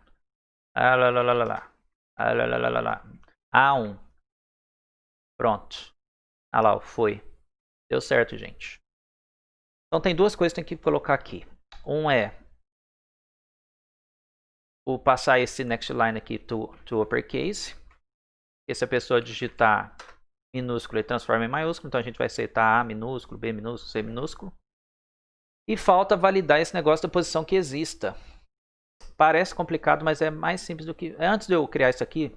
Ah, lá, lá, lá, lá, lá. Ah, lá, lá, lá, lá, lá. A1. Pronto. Ah lá, foi. Deu certo, gente. Então tem duas coisas que tem que colocar aqui. Um é o passar esse next line aqui to uppercase. Porque se a pessoa digitar minúsculo, ele transforma em maiúsculo. Então a gente vai aceitar A minúsculo, B minúsculo, C minúsculo. E falta validar esse negócio da posição que exista. Parece complicado, mas é mais simples do que... Antes de eu criar isso aqui,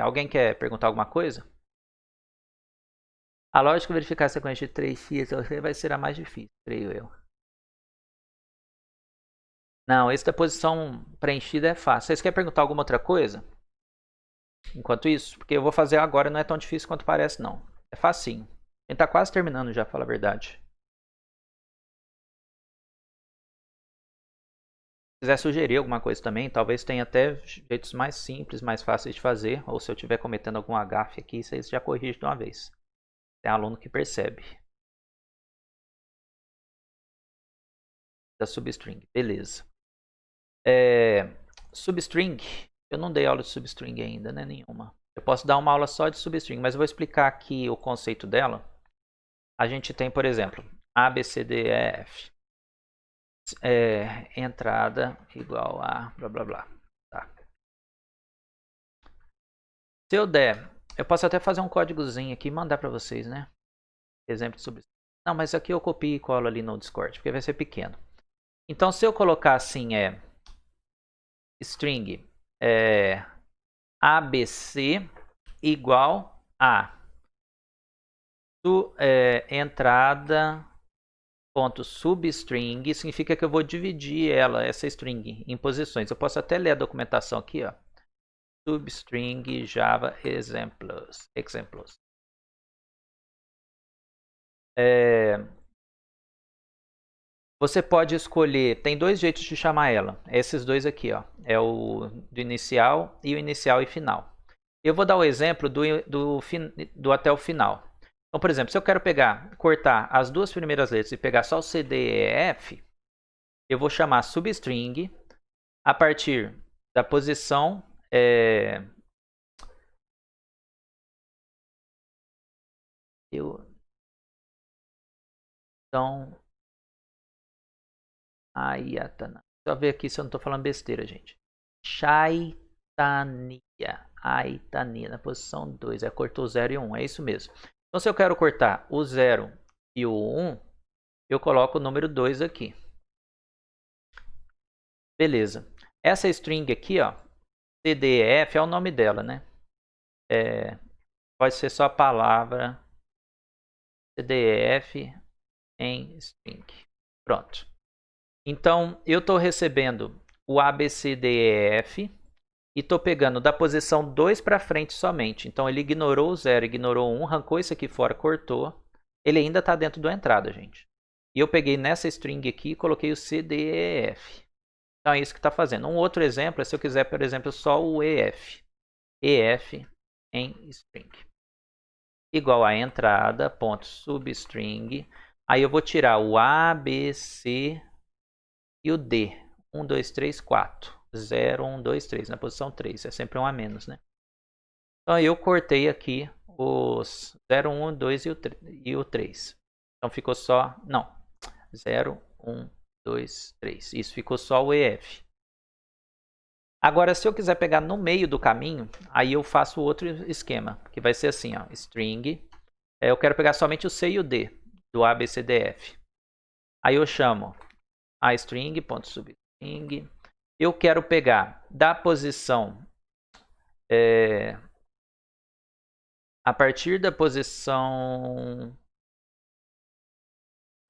alguém quer perguntar alguma coisa? A lógica de verificar a sequência de 3x vai ser a mais difícil, creio eu. Não, esse da posição preenchida é fácil. Vocês querem perguntar alguma outra coisa? Enquanto isso? Porque eu vou fazer agora, não é tão difícil quanto parece, não. É facinho. A gente tá quase terminando já, pra falar a verdade. Se quiser sugerir alguma coisa também, talvez tenha até jeitos mais simples, mais fáceis de fazer. Ou se eu estiver cometendo algum gafe aqui, vocês já corrigem de uma vez. Tem aluno que percebe. Da substring, beleza. Substring, eu não dei aula de substring ainda, né? Nenhuma. Eu posso dar uma aula só de substring, mas eu vou explicar aqui o conceito dela. A gente tem, por exemplo, A, B, C, D, E, F. Entrada igual a blá blá blá. Tá. Se eu der, eu posso até fazer um códigozinho aqui e mandar para vocês, né? Exemplo de substring. Não, mas aqui eu copio e colo ali no Discord, porque vai ser pequeno. Então, se eu colocar assim, string ABC igual a entrada ponto substring, significa que eu vou dividir essa string, em posições. Eu posso até ler a documentação aqui, ó. Substring Java exemplos. Você pode escolher, tem dois jeitos de chamar ela. Esses dois aqui, ó. É o do inicial e o inicial e final. Eu vou dar o exemplo do até o final. Então, por exemplo, se eu quero cortar as duas primeiras letras e pegar só o C, D, E, F, eu vou chamar substring a partir da posição então, Ayatana. Deixa eu ver aqui se eu não estou falando besteira, gente. Shaitania. Aitania, na posição 2. Cortou o 0 e 1. É isso mesmo. Então, se eu quero cortar o 0 e o 1, eu coloco o número 2 aqui. Beleza. Essa string aqui, ó, CDF é o nome dela, né? Pode ser só a palavra CDF em string. Pronto. Então, eu estou recebendo o ABCDEF e estou pegando da posição 2 para frente somente. Então, ele ignorou o 0, ignorou o 1, arrancou isso aqui fora, cortou. Ele ainda está dentro da entrada, gente. E eu peguei nessa string aqui e coloquei o CDEF. Então, é isso que está fazendo. Um outro exemplo é se eu quiser, por exemplo, só o EF. EF em string. Igual a entrada, ponto substring. Aí eu vou tirar o A, B, C e o D. 1, 2, 3, 4. 0, 1, 2, 3. Na posição 3. É sempre um a menos, né? Então eu cortei aqui os 0, 1, 2 e o 3. Então ficou só... Não. 0, 1, 2, 3. Isso, ficou só o EF. Agora, se eu quiser pegar no meio do caminho, aí eu faço outro esquema, que vai ser assim, ó, string. Eu quero pegar somente o C e o D, do ABCDF. Aí eu chamo a string.substring. Eu quero pegar da posição... a partir da posição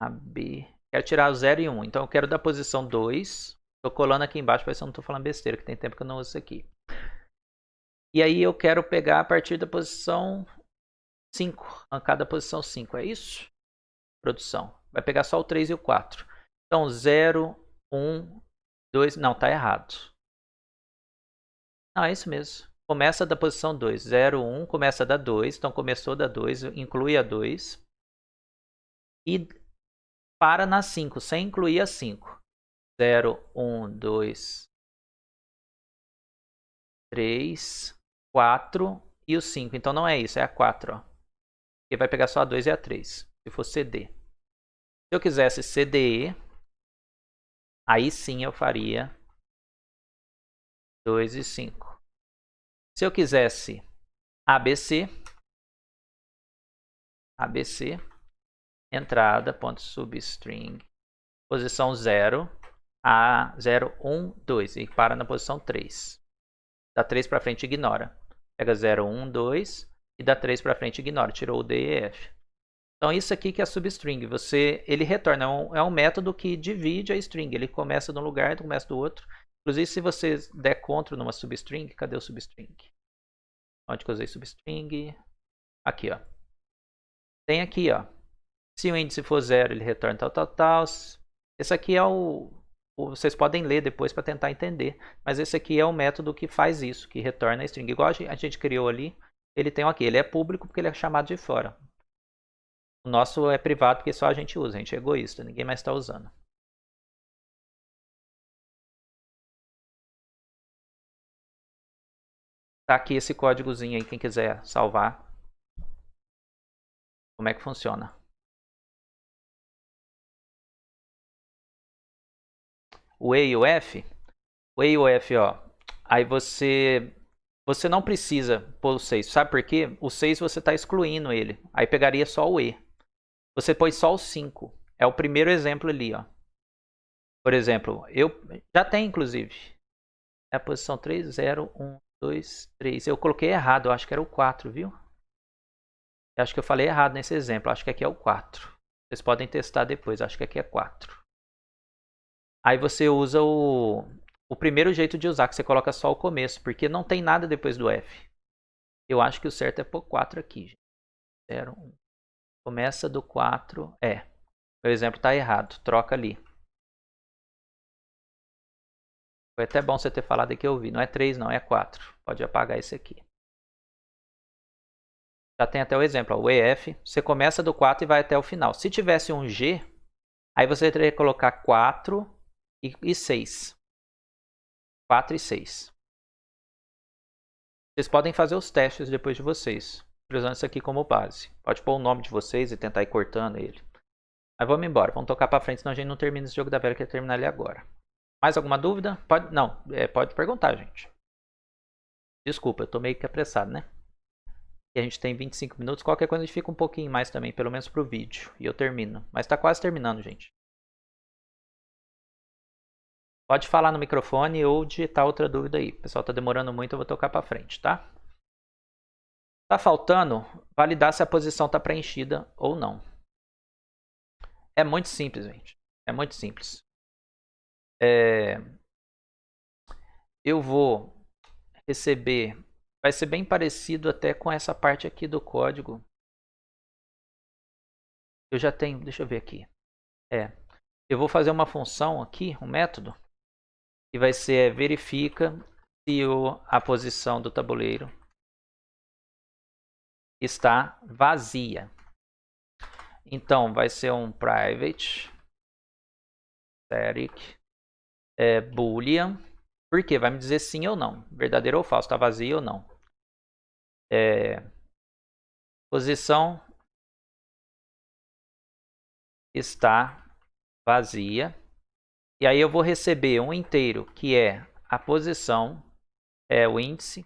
AB... Quero tirar o 0 e 1. Então, eu quero da posição 2... Estou colando aqui embaixo para ver se eu não estou falando besteira, que tem tempo que eu não uso isso aqui. E aí eu quero pegar a partir da posição 5. A cada posição 5, é isso? Produção. Vai pegar só o 3 e o 4. Então 0, 1, 2... Não, está errado. Ah, é isso mesmo. Começa da posição 2. 0, 1, começa da 2. Então começou da 2, inclui a 2. E para na 5, sem incluir a 5. 0, 1, 2, 3, 4 e o 5. Então não é isso, é a 4. Ó. Porque vai pegar só a 2 e a 3. Se for CD. Se eu quisesse CDE, aí sim eu faria 2 e 5. Se eu quisesse ABC, entrada, ponto substring, posição 0, A, 0, 1, 2. E para na posição 3. Da 3 para frente, ignora. Pega 0, 1, 2 e da 3 para frente, ignora. Tirou o D e F. Então, isso aqui que é substring. Ele retorna. É um método que divide a string. Ele começa de um lugar e começa do outro. Inclusive, se você der Ctrl numa substring, cadê o substring? Onde que eu usei substring? Aqui, ó. Tem aqui, ó. Se o índice for 0, ele retorna tal, tal, tal. Esse aqui é vocês podem ler depois para tentar entender. Mas esse aqui é o método que faz isso, que retorna a string. Igual a gente criou ali, ele tem aqui. Ele é público porque ele é chamado de fora. O nosso é privado porque só a gente usa. A gente é egoísta, ninguém mais está usando. Tá aqui esse códigozinho aí, quem quiser salvar. Como é que funciona. O E e o F. O E e o F, ó. Aí você não precisa pôr o 6. Sabe por quê? O 6 você está excluindo ele. Aí pegaria só o E. Você pôs só o 5. É o primeiro exemplo ali, ó. Por exemplo, eu já tem inclusive. É a posição 3, 0, 1, 2, 3. Eu coloquei errado, eu acho que era o 4, viu? Eu acho que eu falei errado nesse exemplo. Eu acho que aqui é o 4. Vocês podem testar depois. Eu acho que aqui é 4. Aí você usa o primeiro jeito de usar, que você coloca só o começo, porque não tem nada depois do F. Eu acho que o certo é pôr 4 aqui. 0, 1. Começa do 4. Meu exemplo está errado. Troca ali. Foi até bom você ter falado aqui, eu ouvi. Não é 3 não, é 4. Pode apagar esse aqui. Já tem até o exemplo. Ó, o EF, você começa do 4 e vai até o final. Se tivesse um G, aí você teria que colocar 4 e 6. 4 e 6. Vocês podem fazer os testes depois de vocês, usando isso aqui como base. Pode pôr o nome de vocês e tentar ir cortando ele. Mas vamos embora, vamos tocar pra frente, senão a gente não termina esse jogo da velha, que é terminar ele agora. Mais alguma dúvida? Pode perguntar, gente. Desculpa, eu tô meio que apressado, né? E a gente tem 25 minutos, qualquer coisa a gente fica um pouquinho mais também, pelo menos pro vídeo. E eu termino. Mas tá quase terminando, gente. Pode falar no microfone ou digitar outra dúvida aí. O pessoal tá demorando muito, eu vou tocar pra frente, tá? Tá faltando validar se a posição tá preenchida ou não. É muito simples, gente. É muito simples. Eu vou receber... Vai ser bem parecido até com essa parte aqui do código. Eu já tenho... Deixa eu ver aqui. Eu vou fazer uma função aqui, um método, que vai ser verifica se a posição do tabuleiro está vazia. Então, vai ser um private static boolean. Por quê? Vai me dizer sim ou não. Verdadeiro ou falso. Está vazio ou não. Posição está vazia. E aí eu vou receber um inteiro, que é a posição, o índice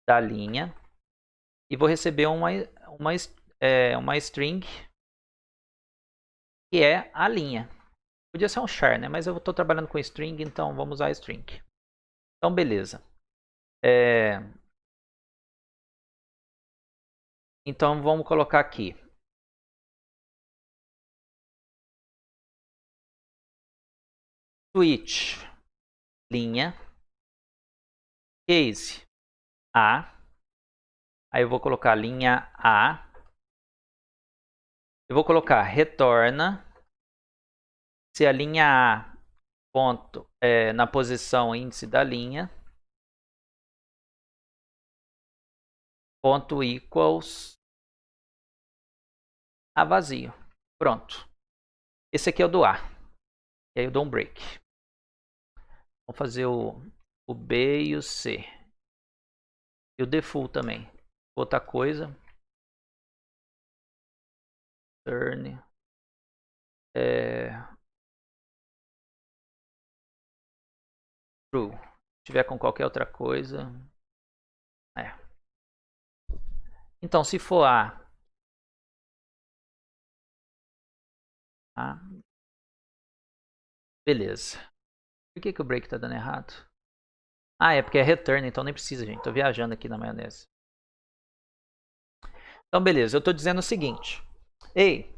da linha. E vou receber uma string, que é a linha. Podia ser um char, né? Mas eu estou trabalhando com string, então vamos usar string. Então, beleza. Então, vamos colocar aqui. Switch, linha, case, A. Aí eu vou colocar linha A. Eu vou colocar retorna se a linha A ponto, na posição índice da linha. Ponto equals a vazio. Pronto. Esse aqui é o do A. E aí eu dou um break. Vamos fazer o B e o C. E o default também. Outra coisa. Turn. True. Se tiver com qualquer outra coisa. Então, se for A. Beleza. Por que o break tá dando errado? É porque é return, então nem precisa, gente. Tô viajando aqui na maionese. Então, beleza. Eu tô dizendo o seguinte. Ei,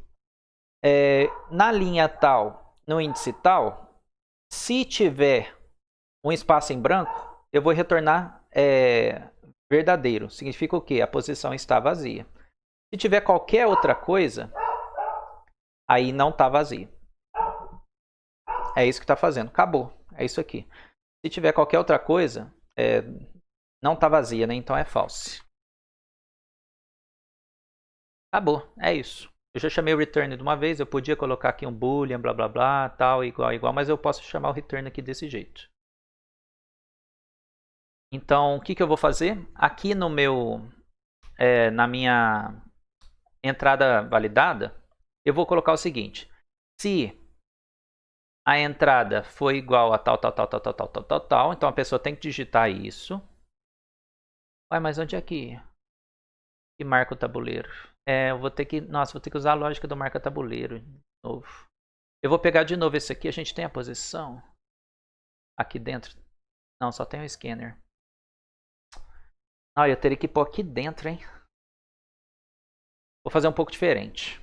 na linha tal, no índice tal, se tiver um espaço em branco, eu vou retornar verdadeiro. Significa o quê? A posição está vazia. Se tiver qualquer outra coisa, aí não está vazia. É isso que está fazendo. Acabou. É isso aqui. Se tiver qualquer outra coisa, não está vazia, né? Então é false. Acabou. É isso. Eu já chamei o return de uma vez. Eu podia colocar aqui um boolean, blá blá blá, tal, igual, mas eu posso chamar o return aqui desse jeito. Então, o que eu vou fazer? Aqui no meu, na minha entrada validada, eu vou colocar o seguinte. Se a entrada foi igual a tal, então a pessoa tem que digitar isso. Ué, mas onde é que marca o tabuleiro? Eu vou ter que, vou ter que usar a lógica do marca tabuleiro de novo. Eu vou pegar de novo esse aqui, a gente tem a posição aqui dentro. Não, só tem o scanner. Eu teria que pôr aqui dentro, hein? Vou fazer um pouco diferente.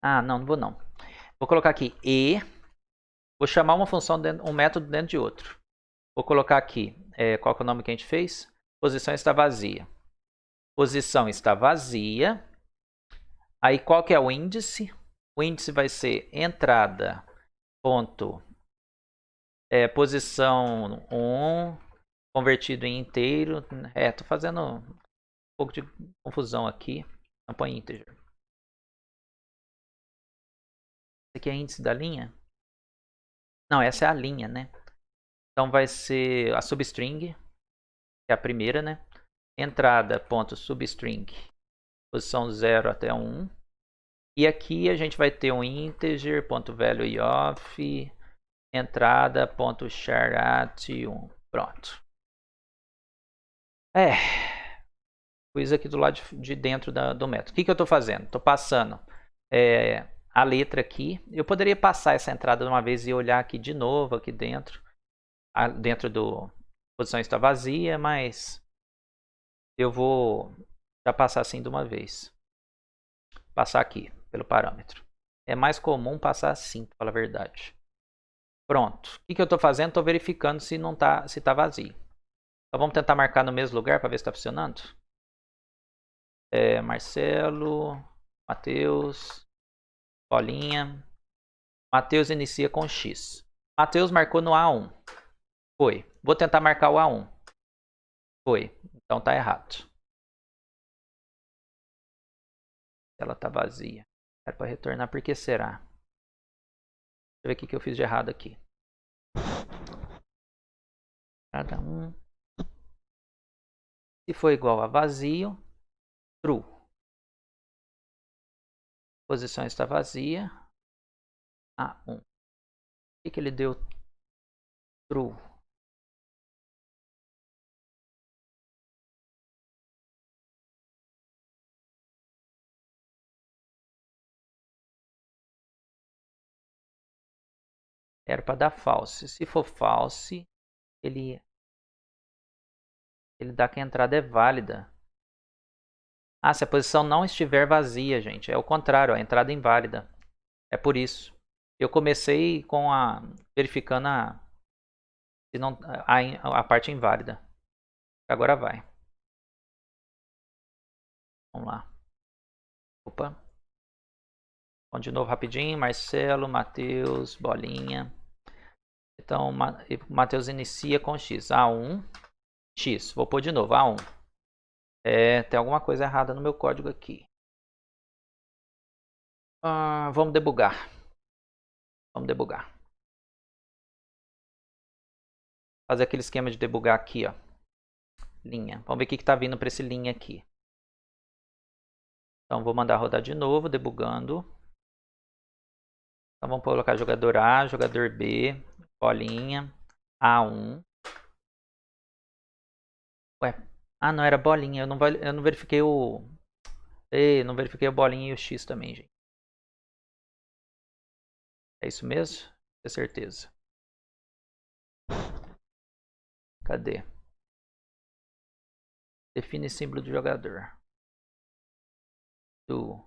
Não vou não. Vou colocar aqui e. Vou chamar uma função, um método dentro de outro. Vou colocar aqui, qual que é o nome que a gente fez? Posição está vazia. Posição está vazia. Aí qual que é o índice? O índice vai ser entrada, ponto, posição 1, convertido em inteiro. Tô fazendo um pouco de confusão aqui. Não põe integer. Esse aqui é índice da linha? Não, essa é a linha, né? Então vai ser a substring, que é a primeira, né? Entrada, ponto, substring, posição 0 até 1. E aqui a gente vai ter um integer, ponto, value of, entrada, ponto, char at 1. Pronto. Fiz aqui do lado de dentro do método. O que eu estou fazendo? Estou passando a letra aqui. Eu poderia passar essa entrada de uma vez e olhar aqui de novo, aqui dentro. Dentro do posição está vazia, mas eu vou já passar assim de uma vez. Passar aqui, pelo parâmetro. É mais comum passar assim, para falar a verdade. Pronto. O que eu estou fazendo? Estou verificando se não tá, se está vazio. Então vamos tentar marcar no mesmo lugar para ver se está funcionando. Marcelo, Matheus, Paulinha. Matheus inicia com X. Matheus marcou no A1. Foi. Vou tentar marcar o A1. Foi. Então tá errado. Ela tá vazia. Era para retornar, por que será? Deixa eu ver o que eu fiz de errado aqui. Cada um. Se for igual a vazio, true. Posição está vazia. A1. O que ele deu? True. Era para dar false. Se for false, ele dá que a entrada é válida. Se a posição não estiver vazia, gente. É o contrário, a entrada é inválida. É por isso. Eu comecei com verificando a parte inválida. Agora vai. Vamos lá. Opa. Vamos de novo rapidinho. Marcelo, Matheus, bolinha. Então, o Matheus inicia com X. A1, X. Vou pôr de novo, A1. Tem alguma coisa errada no meu código aqui. Vamos debugar. Vamos debugar. Fazer aquele esquema de debugar aqui, ó. Linha. Vamos ver o que está vindo para esse linha aqui. Então, vou mandar rodar de novo, debugando. Então, vamos colocar jogador A, jogador B, bolinha, A1. Ué, não, era bolinha. Eu não verifiquei o... Ei, não verifiquei a bolinha e o X também, gente. É isso mesmo? Tenho certeza. Cadê? Define símbolo do jogador. Do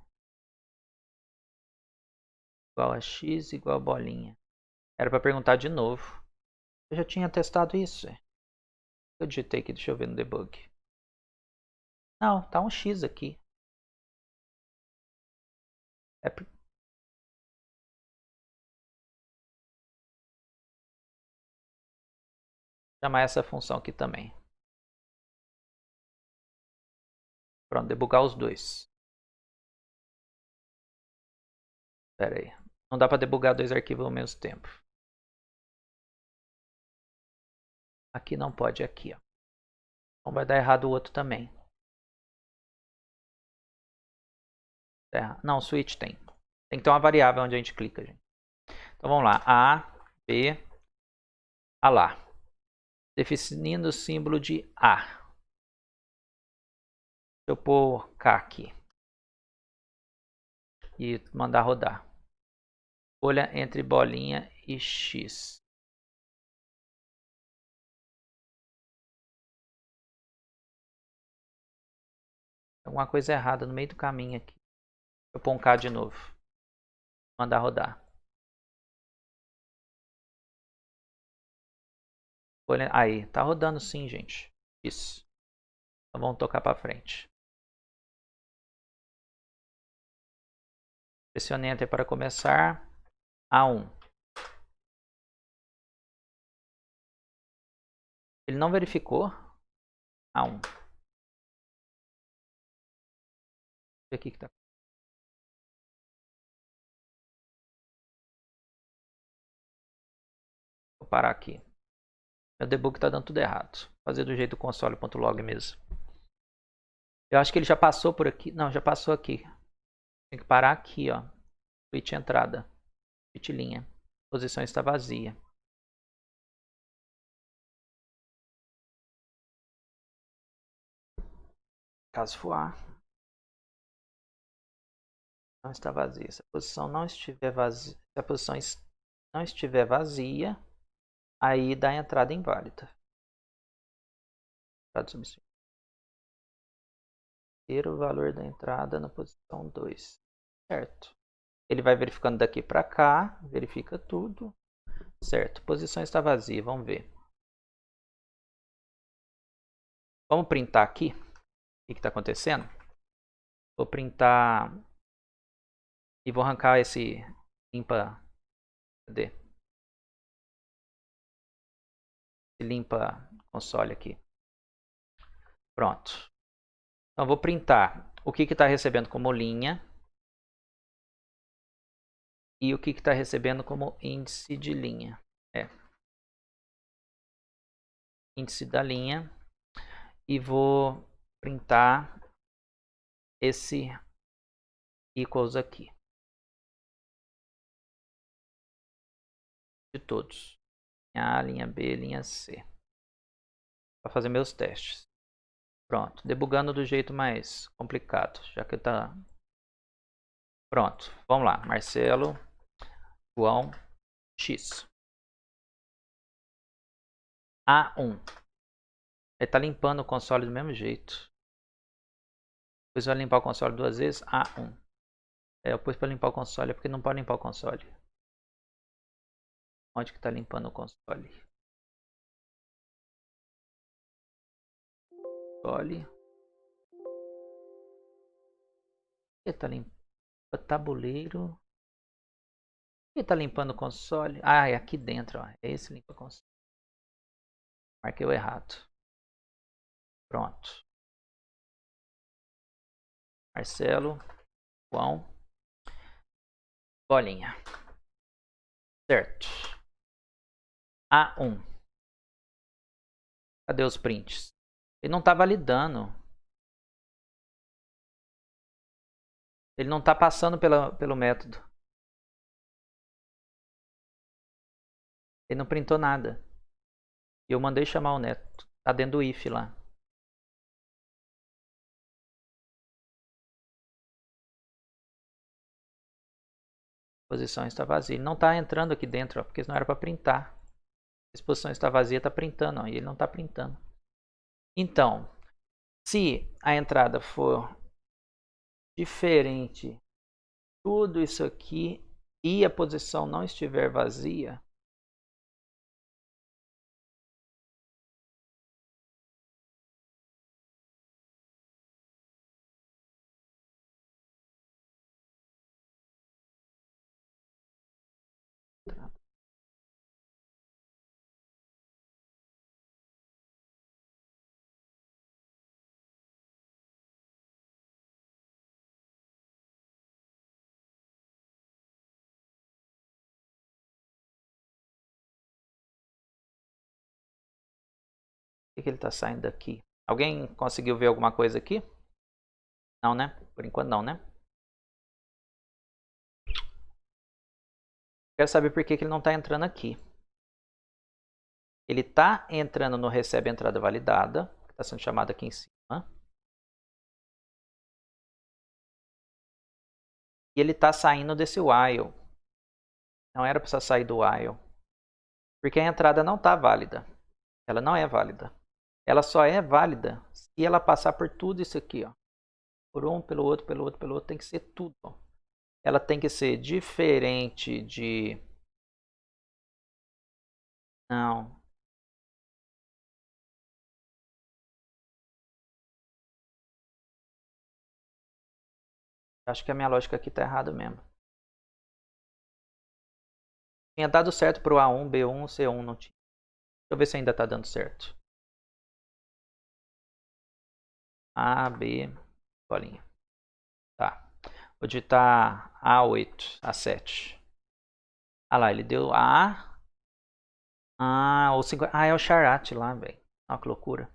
igual a X igual a bolinha. Era para perguntar de novo. Eu já tinha testado isso. Eu digitei aqui, deixa eu ver no debug. Não, tá um X aqui. Chamar essa função aqui também. Pronto, debugar os dois. Espera aí. Não dá para debugar dois arquivos ao mesmo tempo. Aqui não pode, aqui, ó. Então vai dar errado o outro também. Não, switch tem. Tem que ter uma variável onde a gente clica, gente. Então vamos lá. A, B, A lá. Definindo o símbolo de A. Deixa eu pôr K aqui. E mandar rodar. Escolha entre bolinha e X. Alguma coisa errada no meio do caminho aqui. Eu pôr um K de novo. Mandar rodar. Aí, tá rodando sim, gente. Isso. Então vamos tocar para frente. Pressione Enter para começar. A1. Ele não verificou. A1. O que tá? Vou parar aqui. Meu debug tá dando tudo errado. Vou fazer do jeito do console.log mesmo. Eu acho que ele já passou por aqui. Não, já passou aqui. Tem que parar aqui, ó. Switch entrada. Switch linha. Posição está vazia. Caso for A. Não está vazia. Se a posição não estiver vazia, se a posição não estiver vazia, aí dá entrada inválida. Ter o valor da entrada na posição 2. Certo. Ele vai verificando daqui para cá, verifica tudo. Certo. Posição está vazia, vamos ver. Vamos printar aqui. O que está acontecendo? Vou printar e vou arrancar esse limpa. Cadê? Esse limpa console aqui. Pronto. Então vou printar o que está recebendo como linha e o que está recebendo como índice de linha. Índice da linha. E vou printar esse equals aqui. De todos. Linha A, linha B, linha C. Para fazer meus testes. Pronto. Debugando do jeito mais complicado. Já que tá... Pronto. Vamos lá. Marcelo, João, X. A1. Ele está limpando o console do mesmo jeito. Depois vai limpar o console duas vezes. A1. Eu pus para limpar o console, porque não pode limpar o console. Onde que está limpando o console? Console. Está limpando tabuleiro. Quem está limpando o console? Ah, é aqui dentro. Ó. É esse limpa console. Marquei o errado. Pronto. Marcelo, João, bolinha. Certo. A1. Cadê os prints? Ele não está validando. Ele não está passando pelo método. Ele não printou nada. E eu mandei chamar o neto. Tá dentro do if lá. A posição está vazia. Ele não está entrando aqui dentro, ó, porque não era para printar. A exposição está vazia, está printando, ó, e ele não está printando. Então, se a entrada for diferente, tudo isso aqui, e a posição não estiver vazia, por que ele está saindo daqui? Alguém conseguiu ver alguma coisa aqui? Não, né? Por enquanto não, né? Quero saber por que ele não está entrando aqui. Ele está entrando no recebe entrada validada, que está sendo chamado aqui em cima. E ele está saindo desse while. Não era para sair do while. Porque a entrada não está válida. Ela não é válida. Ela só é válida se ela passar por tudo isso aqui. Ó. Por um, pelo outro, pelo outro, pelo outro. Tem que ser tudo. Ó. Ela tem que ser diferente de... Não. Acho que a minha lógica aqui está errada mesmo. Tinha dado certo para o A1, B1, C1 não tinha. Deixa eu ver se ainda está dando certo. A, B, bolinha. Tá. Vou digitar A8, A7. Ah lá, ele deu A. Ah, o 50... ah, é o Charat lá, velho. Olha que loucura.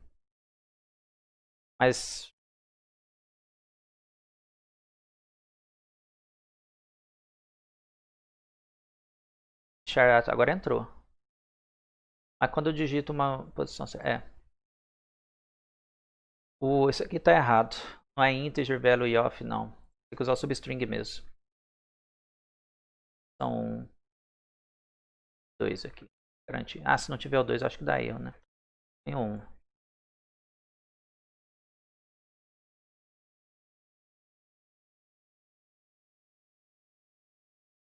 Mas... Charat agora entrou. Mas quando eu digito uma posição... É. Esse aqui tá errado. Não é integer value of, não. Tem que usar o substring mesmo. São dois aqui. Garantir. Ah, se não tiver o 2, acho que dá erro, né? Tem um.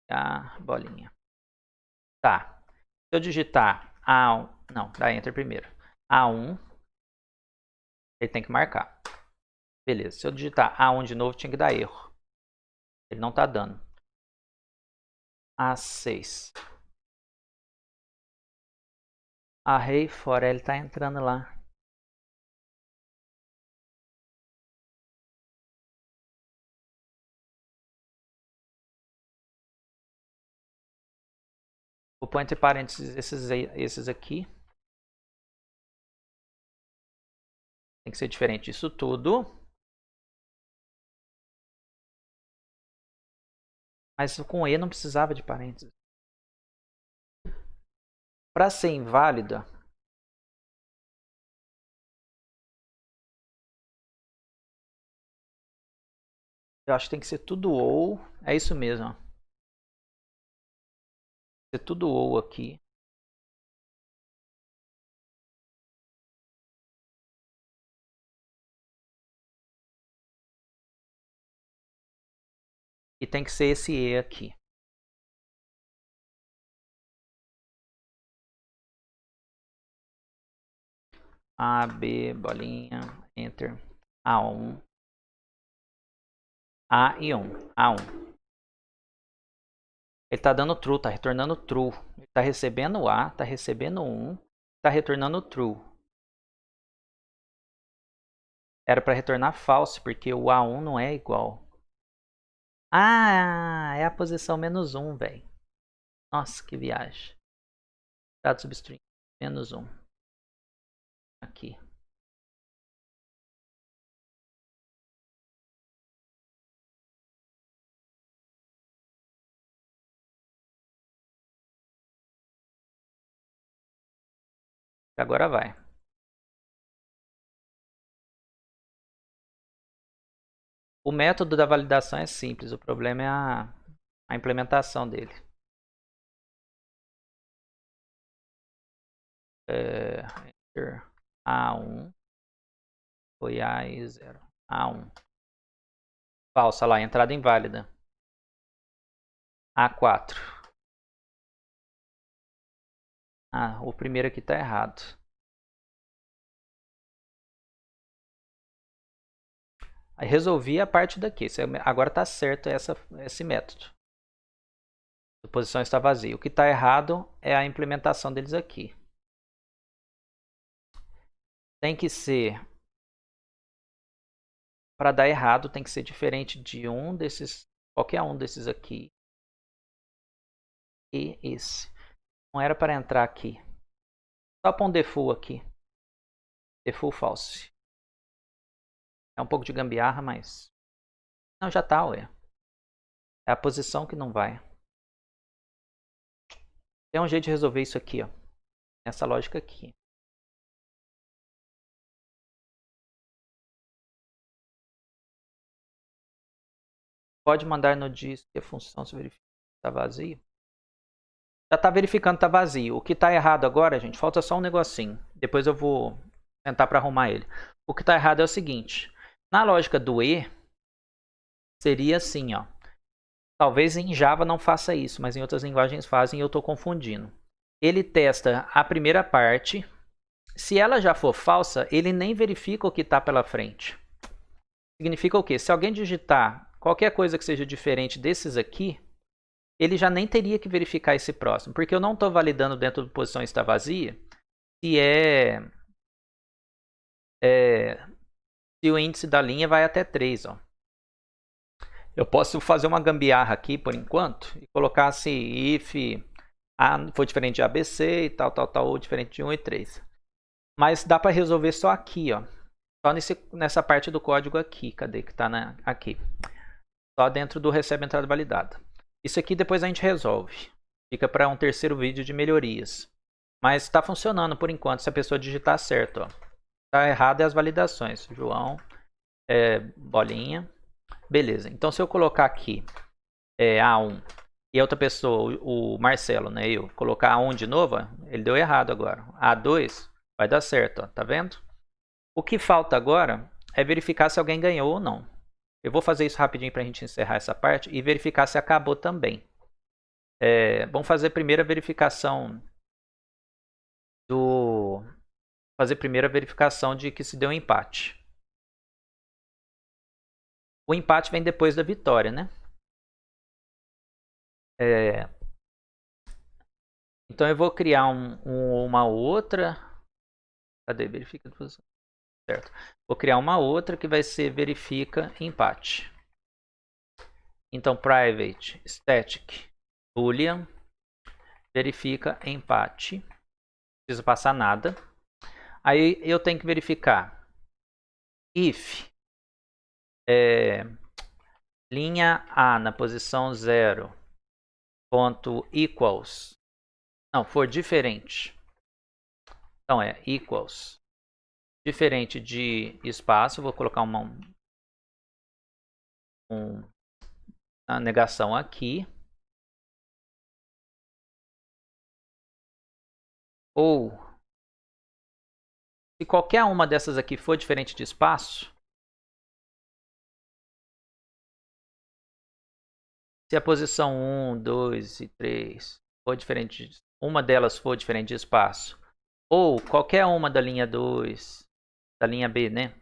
A bolinha. Tá. Se eu digitar A1... Não, dá enter primeiro. A1. Ele tem que marcar. Beleza. Se eu digitar A1 de novo, tinha que dar erro. Ele não tá dando. A6. Array fora, ele tá entrando lá. Vou pôr entre parênteses esses aqui. Tem que ser diferente disso tudo. Mas com E não precisava de parênteses. Para ser inválida, eu acho que tem que ser tudo ou. É isso mesmo. Ó. Ser tudo ou aqui. E tem que ser esse E aqui. A, B, bolinha, enter. A1. A e 1. A1. Ele está dando true, está retornando true. Ele está recebendo A, está recebendo 1, está retornando true. Era para retornar false, porque o A1 não é igual. Ah, é a posição -1, velho. Nossa, que viagem. Dado substring, -1. Aqui. Agora vai. O método da validação é simples, o problema é a implementação dele. Enter A1 foi A0. A1. Falsa lá, entrada inválida. A4. Ah, o primeiro aqui está errado. Aí resolvi a parte daqui. Agora está certo esse método. A posição está vazia. O que está errado é a implementação deles aqui. Tem que ser, para dar errado, tem que ser diferente de um desses, qualquer um desses aqui. E esse. Não era para entrar aqui. Só para um default aqui. Default false. É um pouco de gambiarra, mas... Não, já tá, ué. É a posição que não vai. Tem um jeito de resolver isso aqui, ó. Essa lógica aqui. Pode mandar no disk a função se verifica que está vazio. Já está verificando que está vazio. O que está errado agora, gente, falta só um negocinho. Depois eu vou tentar para arrumar ele. O que está errado é o seguinte. Na lógica do E, seria assim, ó. Talvez em Java não faça isso, mas em outras linguagens fazem e eu estou confundindo. Ele testa a primeira parte. Se ela já for falsa, ele nem verifica o que está pela frente. Significa o quê? Se alguém digitar qualquer coisa que seja diferente desses aqui, ele já nem teria que verificar esse próximo, porque eu não estou validando dentro da posição está vazia se o índice da linha vai até 3. Ó. Eu posso fazer uma gambiarra aqui por enquanto e colocar se if A for diferente de ABC e tal, ou diferente de 1 e 3. Mas dá para resolver só aqui, ó. Só nessa parte do código aqui. Cadê que está aqui? Só dentro do recebe entrada validada. Isso aqui depois a gente resolve. Fica para um terceiro vídeo de melhorias. Mas está funcionando por enquanto, se a pessoa digitar certo. Está errado é as validações. João, bolinha. Beleza. Então se eu colocar aqui A1 e a outra pessoa, o Marcelo, né, eu, colocar A1 de novo, ele deu errado agora. A2 vai dar certo, ó, tá vendo? O que falta agora é verificar se alguém ganhou ou não. Eu vou fazer isso rapidinho para a gente encerrar essa parte e verificar se acabou também. Vamos fazer primeiro a verificação de que se deu um empate. O empate vem depois da vitória, né? Então eu vou criar uma outra. Cadê? Verifica. Certo. Vou criar uma outra que vai ser verifica empate. Então private static boolean verifica empate. Não precisa passar nada. Aí eu tenho que verificar if linha A na posição 0 ponto equals não for diferente. Então equals diferente de espaço, vou colocar uma negação aqui. Ou se qualquer uma dessas aqui for diferente de espaço, se a posição 1, 2 e 3 for diferente, uma delas for diferente de espaço, ou qualquer uma da linha 2, da linha B, né?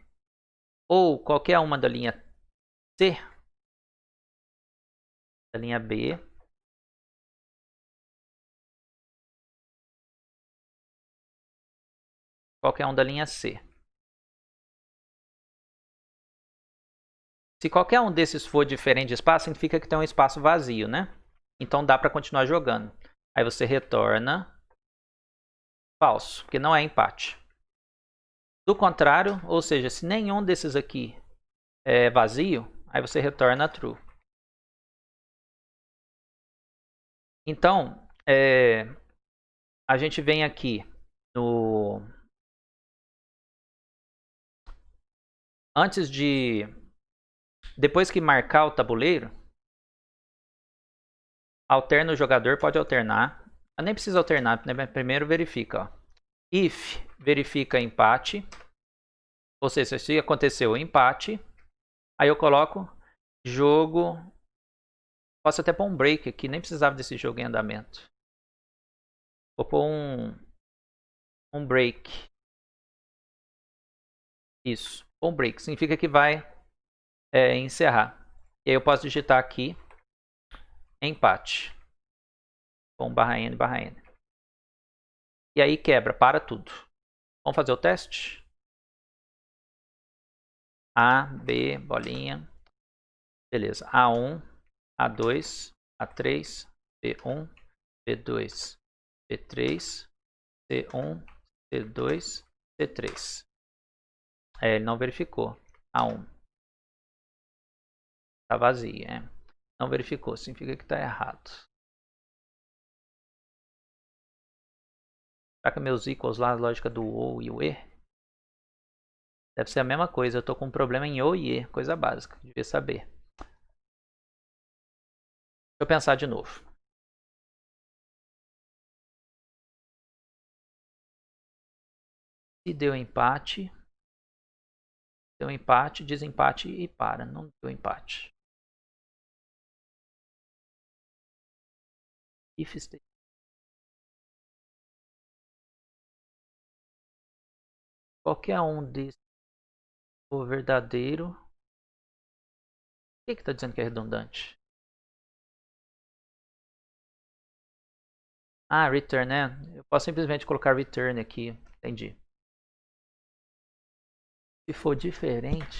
Ou qualquer uma da linha C, da linha B, qualquer um da linha C. Se qualquer um desses for diferente de espaço, significa que tem um espaço vazio, né? Então dá para continuar jogando. Aí você retorna falso, porque não é empate. Do contrário, ou seja, se nenhum desses aqui é vazio, aí você retorna true. Então, a gente vem aqui no... Depois que marcar o tabuleiro, alterna o jogador, pode alternar. Eu nem precisa alternar, né? Primeiro verifica. Ó. If verifica empate. Ou seja, se aconteceu o empate, aí eu coloco jogo. Posso até pôr um break aqui, nem precisava desse jogo em andamento. Vou pôr um break. Isso, um break. Significa que vai encerrar. E aí eu posso digitar aqui empate. Com /n, /n. E aí quebra, para tudo. Vamos fazer o teste? A, B, bolinha. Beleza. A1, A2, A3, B1, B2, B3, C1, C2, C3. Ele não verificou. A1. Tá vazia. Não verificou. Significa que tá errado. Será que meus equals lá, a lógica do ou e o e? Deve ser a mesma coisa. Eu tô com um problema em ou e e. Coisa básica. Devia saber. Deixa eu pensar de novo. Se deu empate, desempate e para. Não deu empate. If state. Qualquer um desses for verdadeiro. Por que está dizendo que é redundante? Ah, return, né? Eu posso simplesmente colocar return aqui. Entendi. Se for diferente,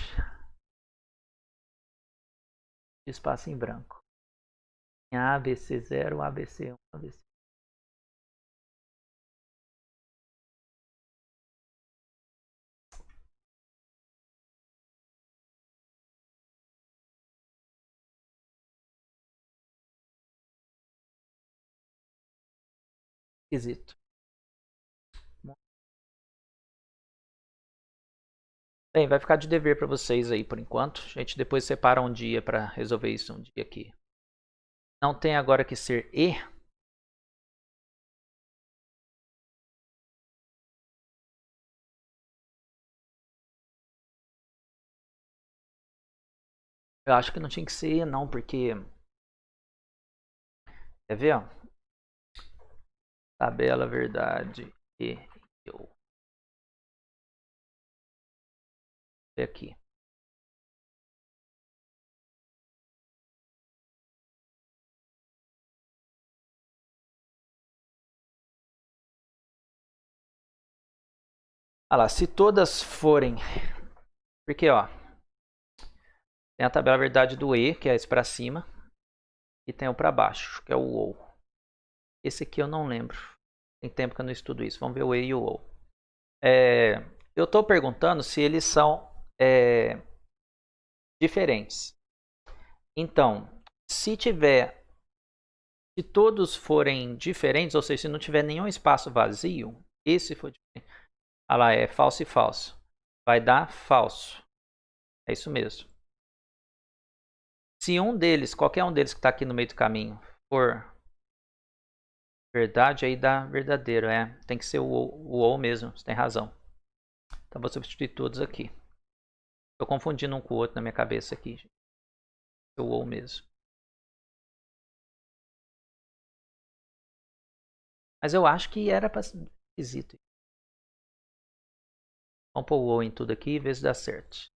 espaço em branco. ABC0, ABC1, ABC. Esquisito. Bem, vai ficar de dever para vocês aí por enquanto. A gente depois separa um dia para resolver isso um dia aqui. Não tem agora que ser e. Eu acho que não tinha que ser e não, porque... Quer ver, ó? Tabela, verdade e eu. Vou ver aqui. Olha lá, se todas forem... Porque, ó... Tem a tabela verdade do E, que é esse para cima. E tem o para baixo, que é o OU. Esse aqui eu não lembro. Tem tempo que eu não estudo isso. Vamos ver o E e o OU. Eu estou perguntando se eles são diferentes. Então, se todos forem diferentes, ou seja, se não tiver nenhum espaço vazio, esse for diferente. Olha lá, é falso e falso. Vai dar falso. É isso mesmo. Se um deles, qualquer um deles que está aqui no meio do caminho, for verdade, aí dá verdadeiro. Tem que ser o ou mesmo, você tem razão. Então vou substituir todos aqui. Estou confundindo um com o outro na minha cabeça aqui. O ou mesmo. Mas eu acho que era para ser esquisito. Vamos pôr o ou em tudo aqui e ver se dá certo.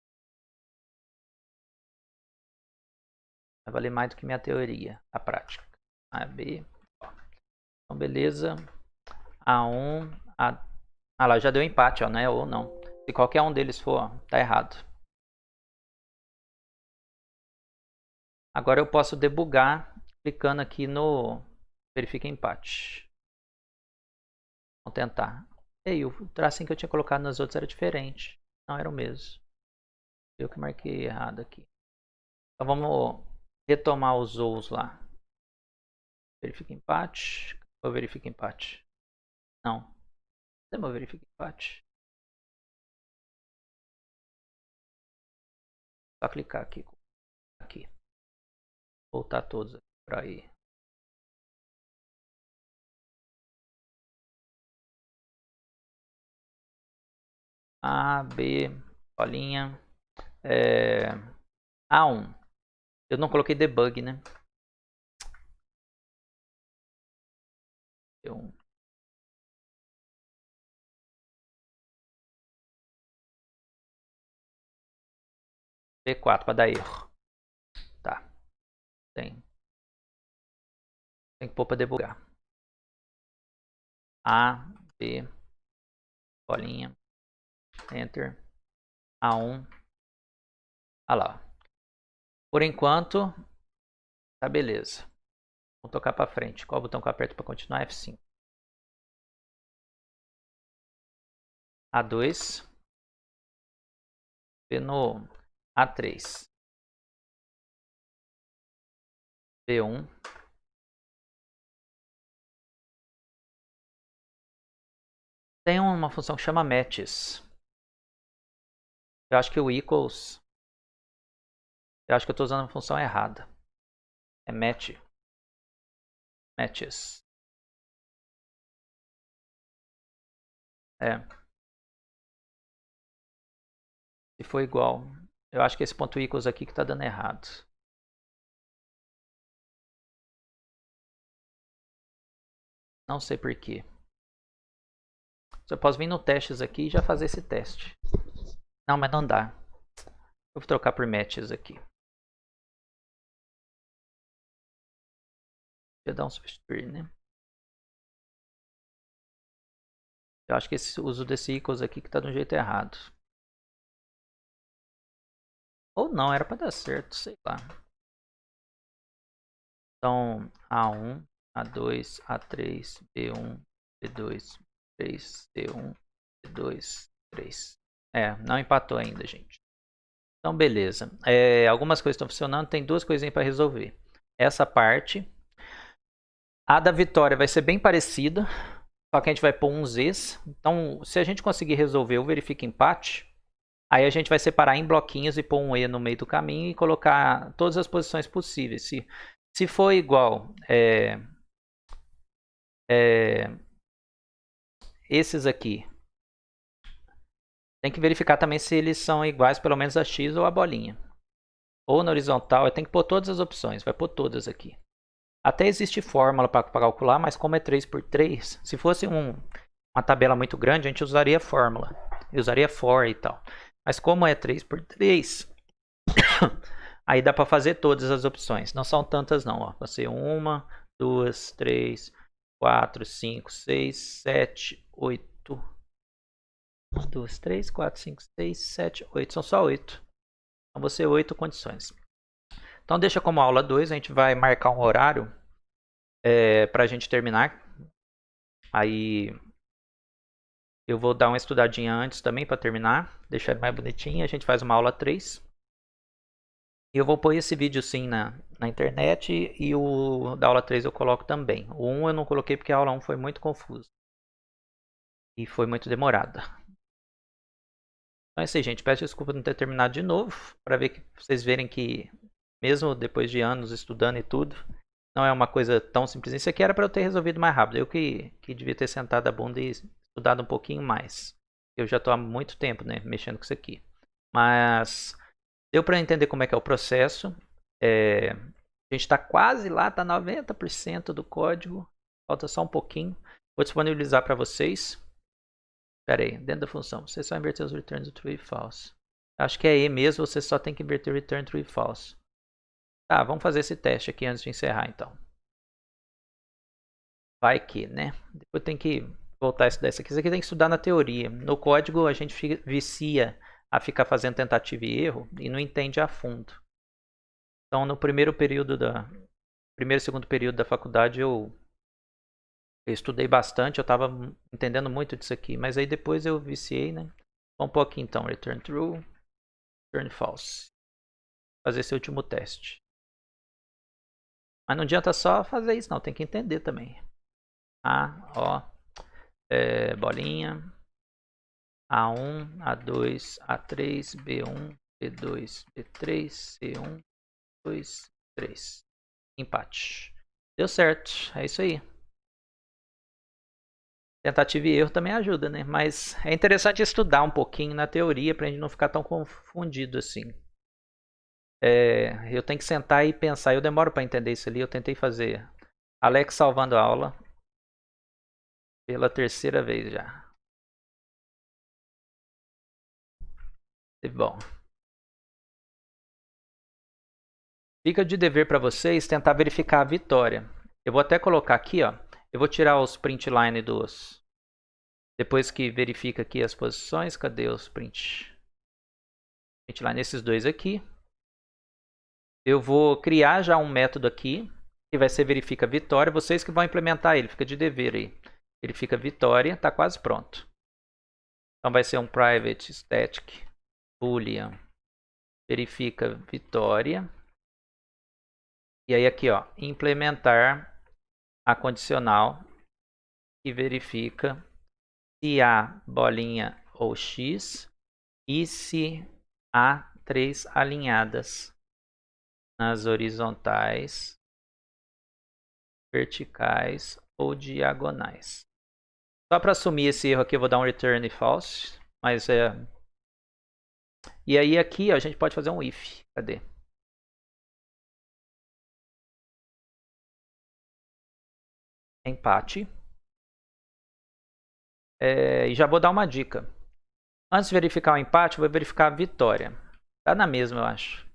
Vai valer mais do que minha teoria, a prática. A, B. Então, beleza. A1, Ah lá, já deu empate, ó, né? Ou não. Se qualquer um deles for, tá errado. Agora eu posso debugar clicando aqui no verifica empate. Vamos tentar. Ei, o tracinho que eu tinha colocado nas outras era diferente. Não era o mesmo. Eu que marquei errado aqui. Então vamos retomar os ous lá. Verifica empate. Ou verifica empate? Não. Cadê meu verifica empate? Só clicar aqui. Aqui. Voltar todos aqui para aí. A, B, bolinha. A1. Eu não coloquei debug, né? B1. B4 para dar erro. Tá. Tem que pôr para debugar. A, B, bolinha. Enter. A1. Ah lá. Por enquanto, tá beleza. Vamos tocar para frente. Qual botão que eu aperto para continuar? F5. A2. B no A3. B1. Tem uma função que chama matches. Eu acho que o equals... Eu acho que eu estou usando a função errada. É match. Matches. É. Se for igual. Eu acho que esse ponto equals aqui que está dando errado. Não sei porquê. Eu posso vir no testes aqui e já fazer esse teste. Não, mas não dá. Eu vou trocar por matches aqui. Deixa eu dar um substituir, né? Eu acho que esse uso desse equals aqui que está do jeito errado. Ou não, era para dar certo, sei lá. Então, A1, A2, A3, B1, B2, B3, C1, B2, 3. Não empatou ainda, gente. Então, beleza. Algumas coisas estão funcionando, tem duas coisinhas para resolver. Essa parte. A da vitória vai ser bem parecida, só que a gente vai pôr uns Zs. Então, se a gente conseguir resolver o verifica empate, aí a gente vai separar em bloquinhos e pôr um E no meio do caminho e colocar todas as posições possíveis. Se for igual esses aqui, tem que verificar também se eles são iguais pelo menos a X ou a bolinha. Ou na horizontal, tem que pôr todas as opções, vai pôr todas aqui. Até existe fórmula para calcular, mas como é 3×3, se fosse uma tabela muito grande, a gente usaria fórmula. Eu usaria for e tal. Mas como é 3×3, aí dá para fazer todas as opções. Não são tantas não, ó. Vai ser 1, 2, 3, 4, 5, 6, 7, 8. 1, 2, 3, 4, 5, 6, 7, 8. São só 8. Então vão ser 8 condições. Então deixa como aula 2, a gente vai marcar um horário para a gente terminar. Aí eu vou dar uma estudadinha antes também para terminar, deixar ele mais bonitinho. A gente faz uma aula 3. E eu vou pôr esse vídeo sim na internet e o da aula 3 eu coloco também. O 1 eu não coloquei porque a aula 1 foi muito confusa. E foi muito demorada. Então é isso aí, gente. Peço desculpa não ter terminado de novo. Para ver que vocês verem que mesmo depois de anos estudando e tudo, não é uma coisa tão simples. Isso aqui era para eu ter resolvido mais rápido. Eu que devia ter sentado a bunda e estudado um pouquinho mais. Eu já estou há muito tempo, né, mexendo com isso aqui. Mas deu para entender como é que é o processo. A gente está quase lá, está 90% do código. Falta só um pouquinho. Vou disponibilizar para vocês. Espera aí, dentro da função. Você só inverter os returns do true e false. Acho que é E mesmo, você só tem que inverter o return true e false. Tá, vamos fazer esse teste aqui antes de encerrar então. Vai que, né? Depois tem que voltar a estudar isso aqui. Isso aqui tem que estudar na teoria. No código a gente vicia a ficar fazendo tentativa e erro e não entende a fundo. Então no primeiro e segundo período da faculdade eu estudei bastante, eu estava entendendo muito disso aqui, mas aí depois eu viciei, né? Vamos pôr aqui então, return true, return false. Fazer esse último teste. Mas não adianta só fazer isso não, tem que entender também. Bolinha. A1, A2, A3, B1, B2, B3, C1, 2, 3. Empate. Deu certo, é isso aí. Tentativa e erro também ajuda, né? Mas é interessante estudar um pouquinho na teoria pra gente não ficar tão confundido assim. Eu tenho que sentar e pensar. Eu demoro para entender isso ali. Eu tentei fazer Alex salvando a aula pela terceira vez já. Bom. Fica de dever para vocês tentar verificar a vitória. Eu vou até colocar aqui, ó. Eu vou tirar os print line dos... Depois que verifica aqui as posições. Cadê os print line? Esses dois aqui. Eu vou criar já um método aqui. Que vai ser verifica vitória. Vocês que vão implementar ele. Fica de dever aí. Verifica vitória. Está quase pronto. Então vai ser um private static boolean. Verifica vitória. E aí aqui, ó. Implementar a condicional. Que verifica se há bolinha ou X e se há 3 alinhadas nas horizontais, verticais ou diagonais. Só para assumir esse erro aqui eu vou dar um return false, mas E aí aqui ó, a gente pode fazer um if. Cadê? Empate. E já vou dar uma dica. Antes de verificar o empate, eu vou verificar a vitória. Tá na mesma, eu acho.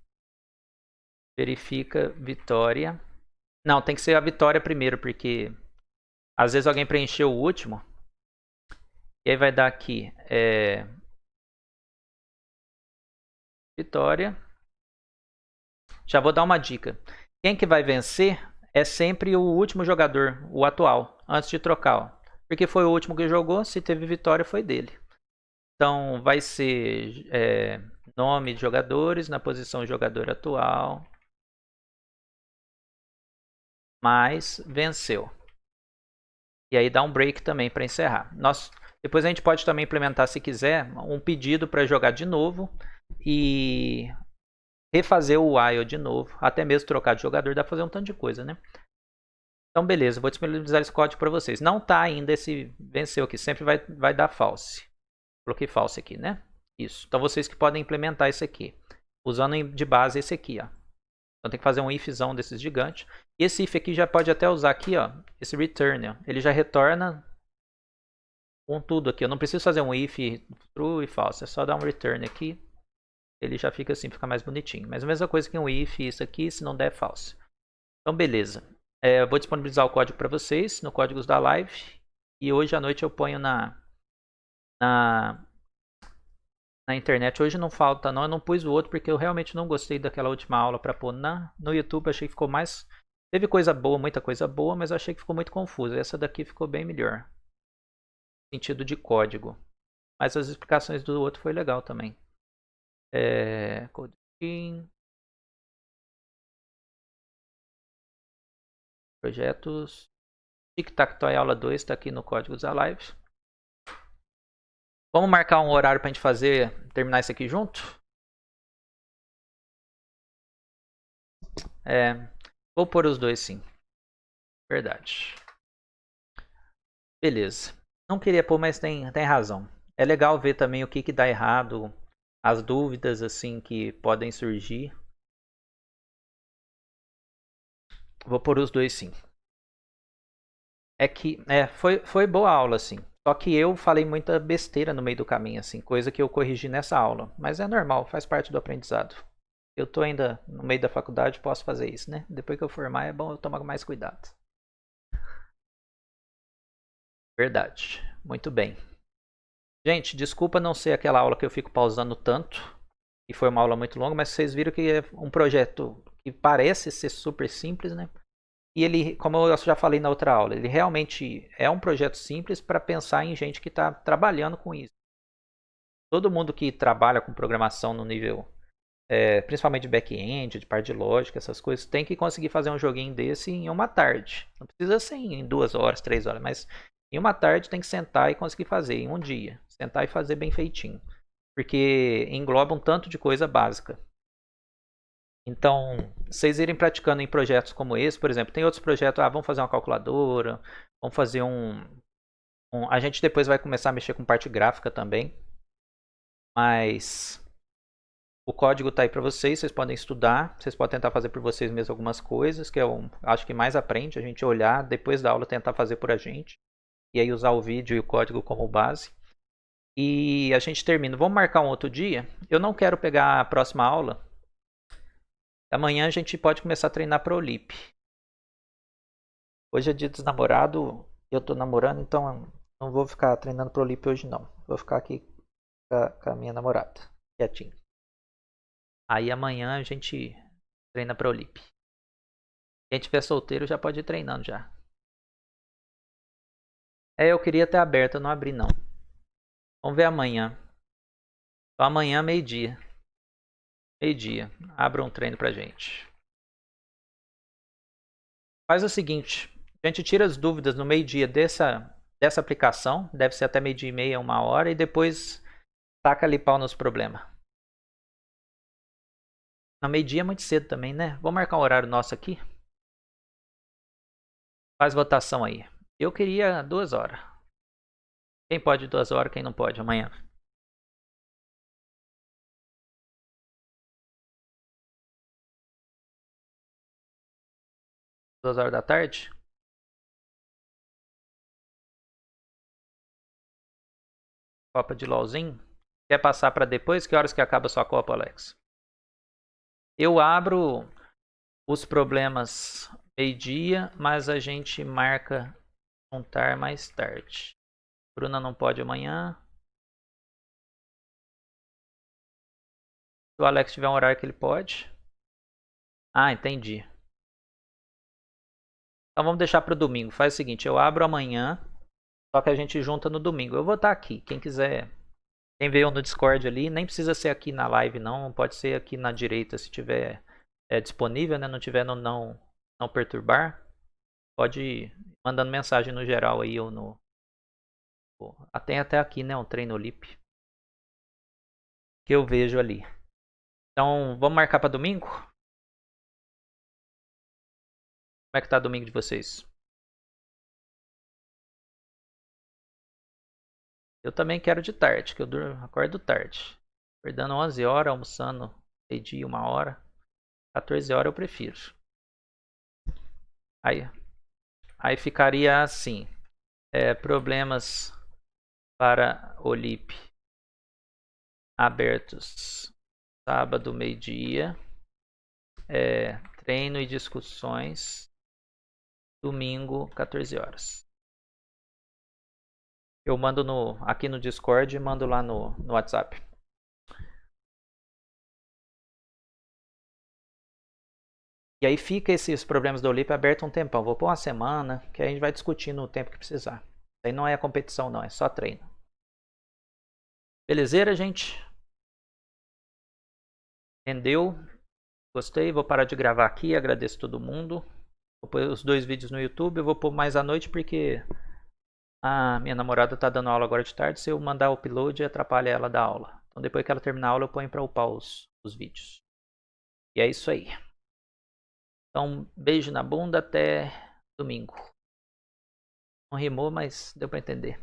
Verifica vitória. Não, tem que ser a vitória primeiro, porque às vezes alguém preencheu o último. E aí vai dar aqui vitória. Já vou dar uma dica. Quem que vai vencer é sempre o último jogador, o atual, antes de trocar. Ó. Porque foi o último que jogou, se teve vitória foi dele. Então vai ser nome de jogadores na posição de jogador atual. Mais venceu. E aí dá um break também para encerrar. Depois a gente pode também implementar, se quiser, um pedido para jogar de novo e refazer o while de novo. Até mesmo trocar de jogador, dá para fazer um tanto de coisa, né? Então, beleza, vou disponibilizar esse código para vocês. Não está ainda esse venceu aqui, sempre vai dar false. Coloquei false aqui, né? Isso. Então, vocês que podem implementar isso aqui. Usando de base esse aqui, ó. Então, tem que fazer um ifzão desses gigantes. E esse if aqui já pode até usar aqui, ó. Esse return, ó. Ele já retorna com tudo aqui. Eu não preciso fazer um if true e false. É só dar um return aqui. Ele já fica assim, fica mais bonitinho. Mas a mesma coisa que um if, isso aqui, se não der, é false. Então, beleza. Eu vou disponibilizar o código para vocês no Códigos da Live. E hoje à noite eu ponho na internet. Hoje não falta não, eu não pus o outro porque eu realmente não gostei daquela última aula para pôr no YouTube. Achei que ficou mais... Teve coisa boa, muita coisa boa, mas eu achei que ficou muito confuso. Essa daqui ficou bem melhor. Sentido de código. Mas as explicações do outro foi legal também. Coding. Projetos. Tic-tac-toe aula 2 está aqui no Códigos da Live. Vamos marcar um horário para a gente terminar isso aqui junto? Vou pôr os dois sim. Verdade. Beleza. Não queria pôr, mas tem razão. É legal ver também o que dá errado, as dúvidas assim que podem surgir. Vou pôr os dois sim. Foi boa a aula, assim. Só que eu falei muita besteira no meio do caminho, assim, coisa que eu corrigi nessa aula. Mas é normal, faz parte do aprendizado. Eu tô ainda no meio da faculdade, posso fazer isso, né? Depois que eu formar, é bom eu tomar mais cuidado. Verdade. Muito bem. Gente, desculpa não ser aquela aula que eu fico pausando tanto. E foi uma aula muito longa, mas vocês viram que é um projeto que parece ser super simples, né? E ele, como eu já falei na outra aula, ele realmente é um projeto simples para pensar em gente que está trabalhando com isso. Todo mundo que trabalha com programação no nível, principalmente de back-end, de parte de lógica, essas coisas, tem que conseguir fazer um joguinho desse em uma tarde. Não precisa ser em 2 horas, 3 horas, mas em uma tarde tem que sentar e conseguir fazer, em um dia. Sentar e fazer bem feitinho. Porque engloba um tanto de coisa básica. Então, vocês irem praticando em projetos como esse, por exemplo, tem outros projetos, vamos fazer uma calculadora, vamos fazer a gente depois vai começar a mexer com parte gráfica também, mas o código está aí para vocês podem estudar, vocês podem tentar fazer por vocês mesmos algumas coisas, que eu acho que mais aprende, a gente olhar, depois da aula tentar fazer por a gente, e aí usar o vídeo e o código como base. E a gente termina. Vamos marcar um outro dia? Eu não quero pegar a próxima aula. Amanhã a gente pode começar a treinar para o Olip. Hoje é dia dos namorados, eu tô namorando, então não vou ficar treinando pro Olip hoje não. Vou ficar aqui com a minha namorada, quietinho. Aí amanhã a gente treina pra Olip. Quem tiver solteiro já pode ir treinando já. Eu queria ter aberto, eu não abri não. Vamos ver amanhã. Então amanhã, meio-dia. Meio-dia. Abra um treino pra gente. Faz o seguinte, a gente tira as dúvidas no meio-dia dessa aplicação, deve ser até meio-dia e meia, 1 hora, e depois taca ali pau nos problemas. No meio-dia é muito cedo também, né? Vou marcar um horário nosso aqui. Faz votação aí. Eu queria 2 horas. Quem pode 2 horas, quem não pode amanhã? 2 horas da tarde? Copa de LOLzinho? Quer passar para depois? Que horas que acaba a sua Copa, Alex? Eu abro os problemas meio-dia, mas a gente marca juntar mais tarde. Bruna não pode amanhã. Se o Alex tiver um horário que ele pode. Ah, entendi. Então vamos deixar para o domingo. Faz o seguinte, eu abro amanhã, só que a gente junta no domingo. Eu vou estar aqui. Quem quiser, quem veio no Discord ali, nem precisa ser aqui na live não, pode ser aqui na direita se tiver disponível, né? Não tiver no não perturbar. Pode ir mandando mensagem no geral aí ou no até aqui, né, um treino Olip que eu vejo ali. Então, vamos marcar para domingo? Como é que tá domingo de vocês? Eu também quero de tarde, que eu acordo tarde. Acordando 11 horas, almoçando meio-dia, 1 hora. 14 horas eu prefiro. Aí ficaria assim. Problemas para Olip abertos sábado, meio-dia. Treino e discussões domingo, 14 horas. Eu mando aqui no Discord e mando lá no WhatsApp. E aí fica esses problemas do Olip aberto um tempão. Vou pôr uma semana, que aí a gente vai discutindo o tempo que precisar. Isso aí não é competição não, é só treino. Belezeira, gente? Rendeu? Gostei? Vou parar de gravar aqui, agradeço todo mundo. Vou pôr os 2 vídeos no YouTube, eu vou pôr mais à noite porque a minha namorada tá dando aula agora de tarde. Se eu mandar o upload, atrapalha ela da aula. Então depois que ela terminar a aula, eu ponho para upar os vídeos. E é isso aí. Então, beijo na bunda, até domingo. Não rimou, mas deu para entender.